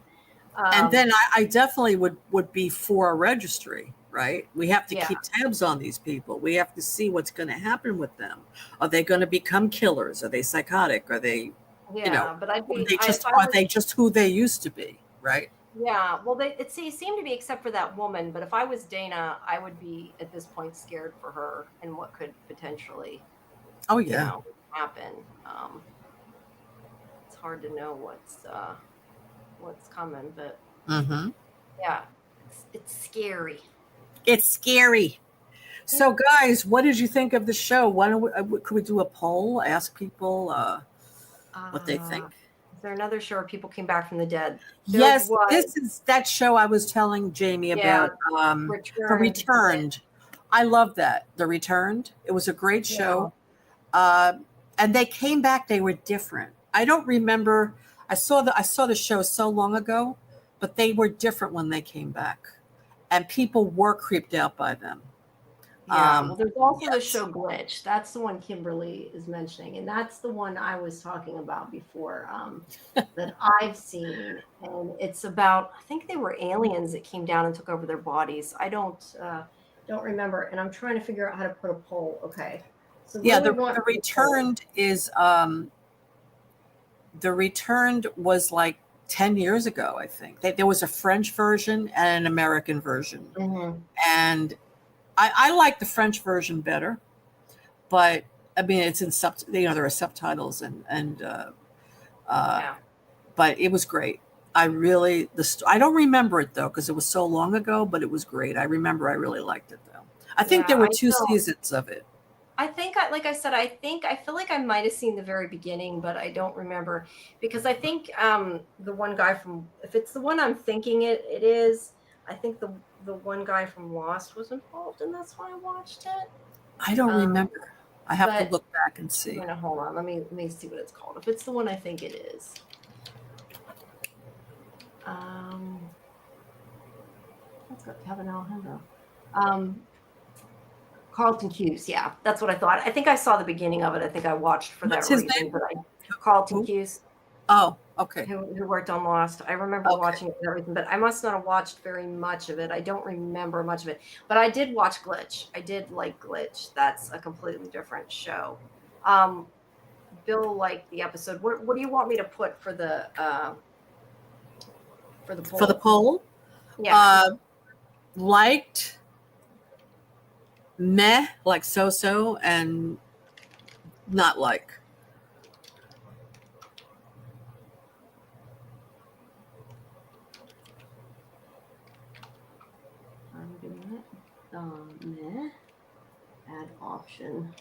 And then I definitely would be for a registry, right? We have to keep tabs on these people. We have to see what's going to happen with them. Are they going to become killers? Are they psychotic? Are they, but I'd be, are they just who they used to be, right? Yeah, well, it seemed to be, except for that woman. But if I was Dana, I would be at this point scared for her and what could potentially, happen. It's hard to know what's coming, but yeah, it's scary. It's scary. So, guys, what did you think of the show? Why don't could we do a poll? Ask people what they think. Is there another show where people came back from the dead? Yes, this is that show I was telling Jamie about. The Returned. I love that. The Returned. It was a great show. And they came back. They were different. I don't remember. I saw the show so long ago, but they were different when they came back, and people were creeped out by them. Yeah, well, there's also the show Glitch. That's the one Kimberly is mentioning, and that's the one I was talking about before, that I've seen. And it's about, I think they were aliens that came down and took over their bodies. I don't remember, and I'm trying to figure out how to put a poll. Okay, so the Returned is the Returned was like 10 years ago, I think. There was a French version and an American version, and I like the French version better, but I mean it's in there are subtitles but it was great. I don't remember it though because it was so long ago, but it was great. I remember I really liked it though. I think there were 2 seasons of it. I think, like I said, I feel like I might have seen the very beginning, but I don't remember because I think the one guy if it's the one I'm thinking it is, I think the one guy from Lost was involved, and that's why I watched it. I don't remember. I have to look back and see. Hold on. Let me see what it's called. If it's the one I think it is. Let's go, Kevin Alejandro. Carlton Cuse, yeah, that's what I thought. I think I saw the beginning of it. I think I watched for that reason. Name? But Carlton Cuse. Oh, okay. Who worked on Lost. I remember watching it and everything, but I must not have watched very much of it. I don't remember much of it. But I did watch Glitch. I did like Glitch. That's a completely different show. Bill liked the episode. What do you want me to put for the poll? For the poll? Yeah. Liked, meh, like so, and not like. I'm doing it. Meh. Add option.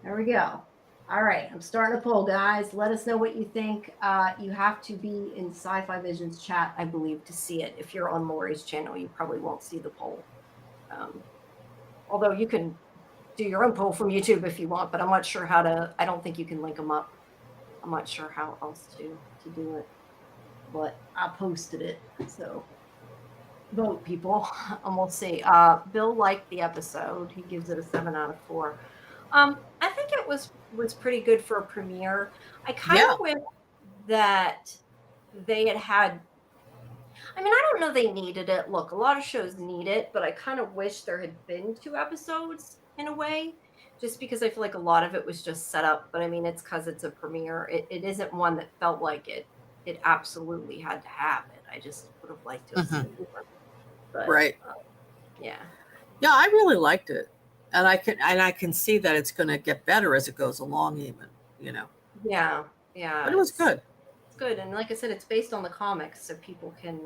There we go. All right, I'm starting a poll, guys. Let us know what you think. You have to be in Sci-Fi Vision's chat, I believe, to see it. If you're on Laurie's channel, you probably won't see the poll. Although you can do your own poll from YouTube if you want, but I'm not sure how to. I don't think you can link them up. I'm not sure how else to do it, but I posted it. So vote, people, and we'll see. Bill liked the episode. He gives it a 7 out of 4. I think it was pretty good for a premiere. I kind of wish that they had. I mean, I don't know they needed it. Look, a lot of shows need it, but I kind of wish there had been 2 episodes in a way, just because I feel like a lot of it was just set up. But I mean, it's because it's a premiere. It isn't one that felt like it absolutely had to have it. I just would have liked to have seen more. But, right. Yeah, I really liked it. And I can see that it's going to get better as it goes along, even, Yeah. But it was good. It's good, and like I said, it's based on the comics, so people can.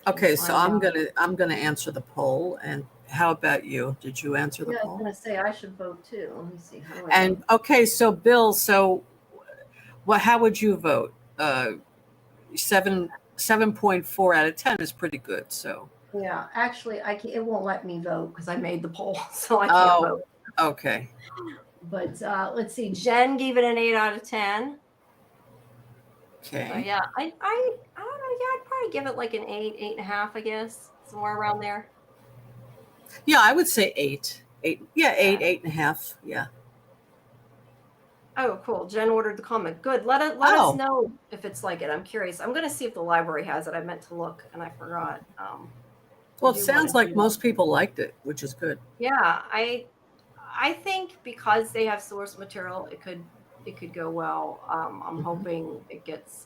Okay, so I'm gonna answer the poll. And how about you? Did you answer the poll? I was gonna say I should vote too. Let me see. And okay, so Bill, how would you vote? 7.4 out of 10 is pretty good. So Yeah, actually, it won't let me vote because I made the poll, so I can't vote. Okay. But let's see. Jen gave it an 8 out of 10. Okay. So yeah, I don't know. Yeah, I'd probably give it like an 8.5, I guess, somewhere around there. Yeah, I would say 8. 8. Yeah, 8.5. Yeah. Oh, cool. Jen ordered the comic. Good. Let us know if it's like it. I'm curious. I'm going to see if the library has it. I meant to look and I forgot. Well, it sounds like most people liked it, which is good. Yeah, I think because they have source material, it could go well. I'm hoping it gets,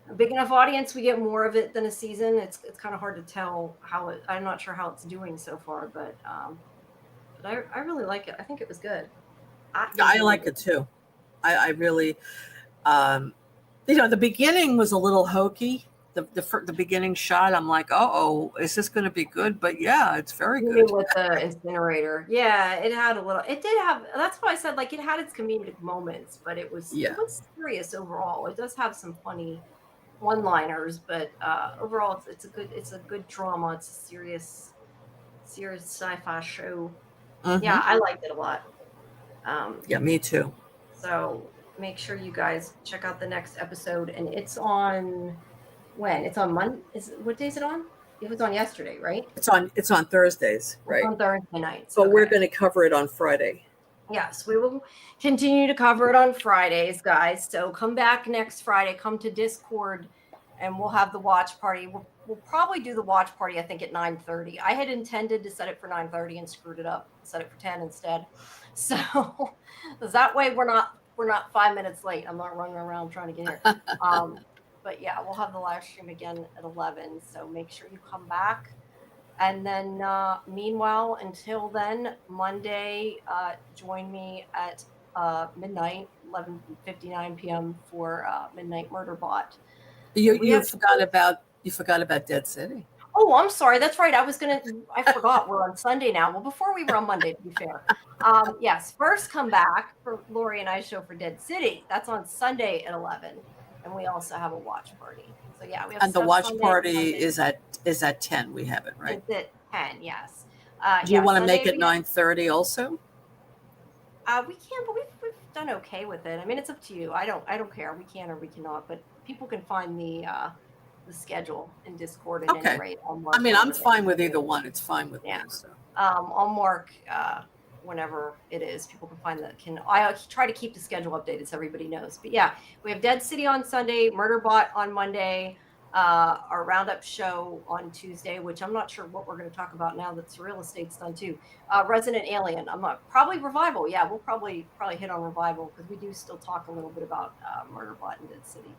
a big enough audience. We get more of it than a season. It's kind of hard to tell how I'm not sure how it's doing so far, but I really like it. I think it was good. I like it too. I really, the beginning was a little hokey. The beginning shot, I'm like, oh, is this going to be good? But yeah, it's very good. With the incinerator. Yeah, it had a little, it did have, that's why I said like it had its comedic moments, but it was serious overall. It does have some funny one-liners, but overall it's a good drama. It's a serious sci-fi show. Yeah, I liked it a lot. Yeah, me too. So make sure you guys check out the next episode, and it's on when? It's on Monday. What day is it on? It was on yesterday, right? It's on Thursdays, right? It's on Thursday nights. But we're going to cover it on Friday. Yes, we will continue to cover it on Fridays, guys. So come back next Friday. Come to Discord, and we'll have the watch party. We'll probably do the watch party, I think, at 9:30. I had intended to set it for 9:30 and screwed it up. Set it for 10 instead. So that way we're not 5 minutes late. I'm not running around trying to get here. But yeah, we'll have the live stream again at 11. So make sure you come back. And then meanwhile, until then, Monday, join me at midnight, 11:59 p.m. for Midnight Murderbot. You forgot about Dead City. Oh, I'm sorry. That's right. I forgot we're on Sunday now. Well, before we were on Monday, to be fair. Yes, first come back for Laurie and I's show for Dead City. That's on Sunday at 11. And we also have a watch party. So yeah, we have. And the watch party is at 10. We have it, right? It's at 10. Yes. Do you want to make it 9:30 also? We can, but we've done okay with it. I mean, it's up to you. I don't care. We can or we cannot, but people can find the schedule in Discord at any rate. I mean, I'm fine with either one. It's fine with me. So. I'll mark whenever it is. People can find that. I try to keep the schedule updated so everybody knows. But yeah, we have Dead City on Sunday, Murderbot on Monday, our roundup show on Tuesday, which I'm not sure what we're going to talk about now that Real Estate's done too. Resident Alien. Probably Revival. Yeah, we'll probably hit on Revival because we do still talk a little bit about Murderbot and Dead City.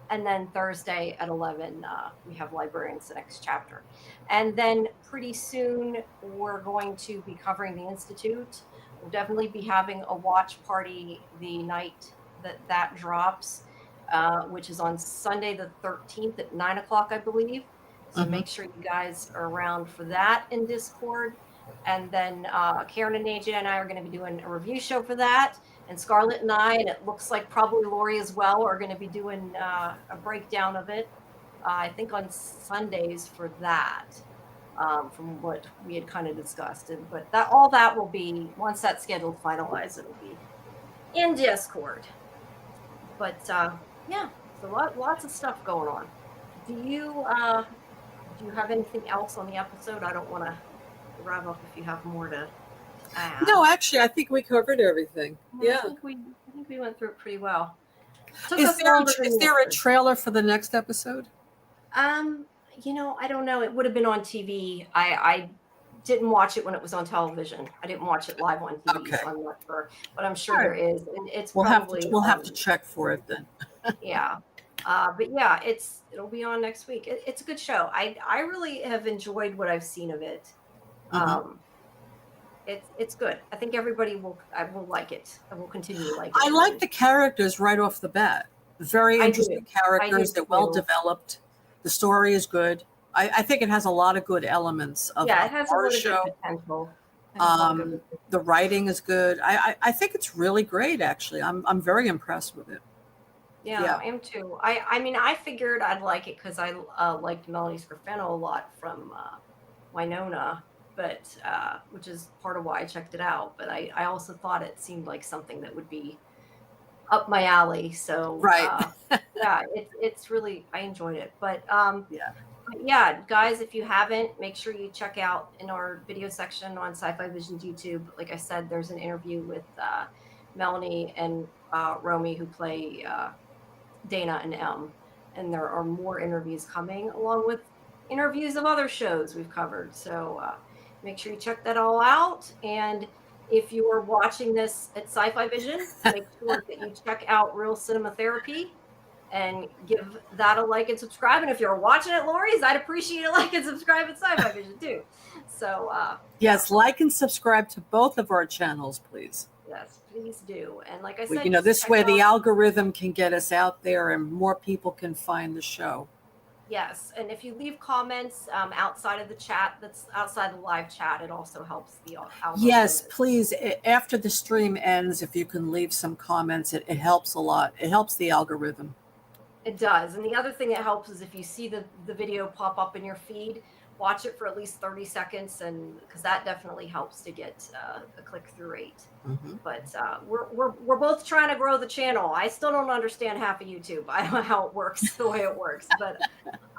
And then Thursday at 11, we have Librarians, the next chapter. And then pretty soon, we're going to be covering the Institute. We'll definitely be having a watch party the night that drops, which is on Sunday the 13th at 9 o'clock, I believe. So make sure you guys are around for that in Discord. And then Karen and AJ and I are going to be doing a review show for that. And Scarlett and I, and it looks like probably Laurie as well, are going to be doing a breakdown of it, I think on Sundays for that, from what we had kind of discussed. But all that will be, once that schedule is finalized, it'll be in Discord. But yeah, so lots of stuff going on. Do you have anything else on the episode? I don't want to wrap up if you have more to add. No, actually, I think we covered everything. Yeah, I think we went through it pretty well. Is there a trailer for the next episode? I don't know. It would have been on TV. I didn't watch it when it was on television. I didn't watch it live on TV, so I'm not sure. But I'm sure there is, and it's we'll have to check for it then. Yeah. But yeah, it'll be on next week. It's a good show. I really have enjoyed what I've seen of it. It's good. I think everybody will like it. I will continue to like it. I like the characters right off the bat. Very interesting characters. They're well developed. The story is good. I think it has a lot of good elements of it has our a show. Good potential. The writing is good. I think it's really great. Actually, I'm very impressed with it. Yeah, I am too. I mean, I figured I'd like it because I liked Melanie Scarfano a lot from Winona, but which is part of why I checked it out. But I also thought it seemed like something that would be up my alley. So Right. yeah, it's really, I enjoyed it. But Yeah. yeah, guys, if you haven't, make sure you check out in our video section on Sci-Fi Vision's YouTube. Like I said, there's an interview with Melanie and Romy, who play Dana and M. And there are more interviews coming, along with interviews of other shows we've covered. So make sure you check that all out. And if you are watching this at Sci-Fi Vision, make sure that you check out Real Cinema Therapy and give that a like and subscribe. And if you're watching at Laurie's, I'd appreciate a like and subscribe at Sci-Fi Vision too. So yes, like and subscribe to both of our channels, please. Yes, please do. And like I said, You know, this way the algorithm can get us out there and more people can find the show. Yes, and if you leave comments outside of the chat, that's outside the live chat, it also helps the algorithm. Yes, please. After the stream ends, if you can leave some comments, it helps a lot. It helps the algorithm. It does. And the other thing that helps is if you see the video pop up in your feed, watch it for at least 30 seconds, and because that definitely helps to get a click-through rate. Mm-hmm. But we're both trying to grow the channel. I still don't understand half of YouTube. I don't know how it works the way it works, but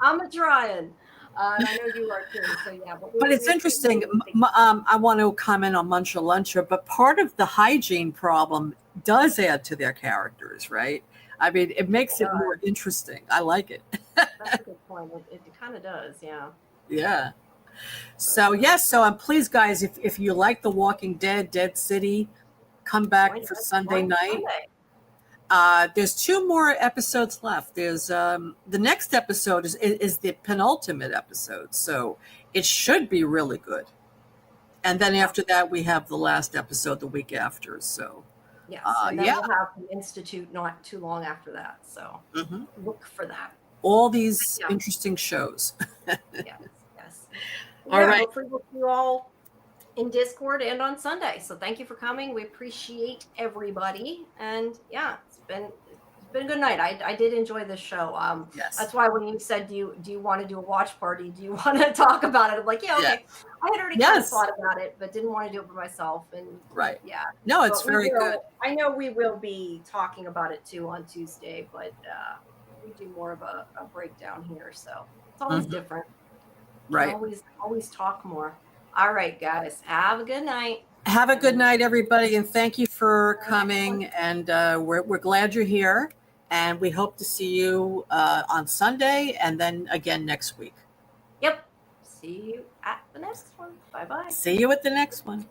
I'm trying. And I know you are too. So yeah, but it's interesting. I want to comment on Muncher Luncher, but part of the hygiene problem does add to their characters, right? I mean, it makes it more interesting. I like it. That's a good point. It kind of does, yeah. Yeah. So yes, so please, guys, if you like The Walking Dead, Dead City, come back for Sunday night. There's 2 more episodes left. There's the next episode is the penultimate episode, so it should be really good. And then after that, we have the last episode the week after. So yes, and then we'll have the Institute not too long after that. So look for that. All these interesting shows. Yes. All right. Hopefully we'll see you all in Discord and on Sunday. So thank you for coming. We appreciate everybody. And yeah, it's been a good night. I did enjoy this show. Yes. That's why when you said, do you want to do a watch party? Do you want to talk about it? I'm like, yeah, okay. I had already kind of thought about it, but didn't want to do it by myself. And right. Yeah. No, it's very good. I know we will be talking about it too on Tuesday, but we do more of a breakdown here. So it's always different. Right. Always talk more. All right, guys. Have a good night. Have a good night, everybody, and thank you for coming. And we're glad you're here. And we hope to see you on Sunday and then again next week. Yep. See you at the next one. Bye-bye. See you at the next one.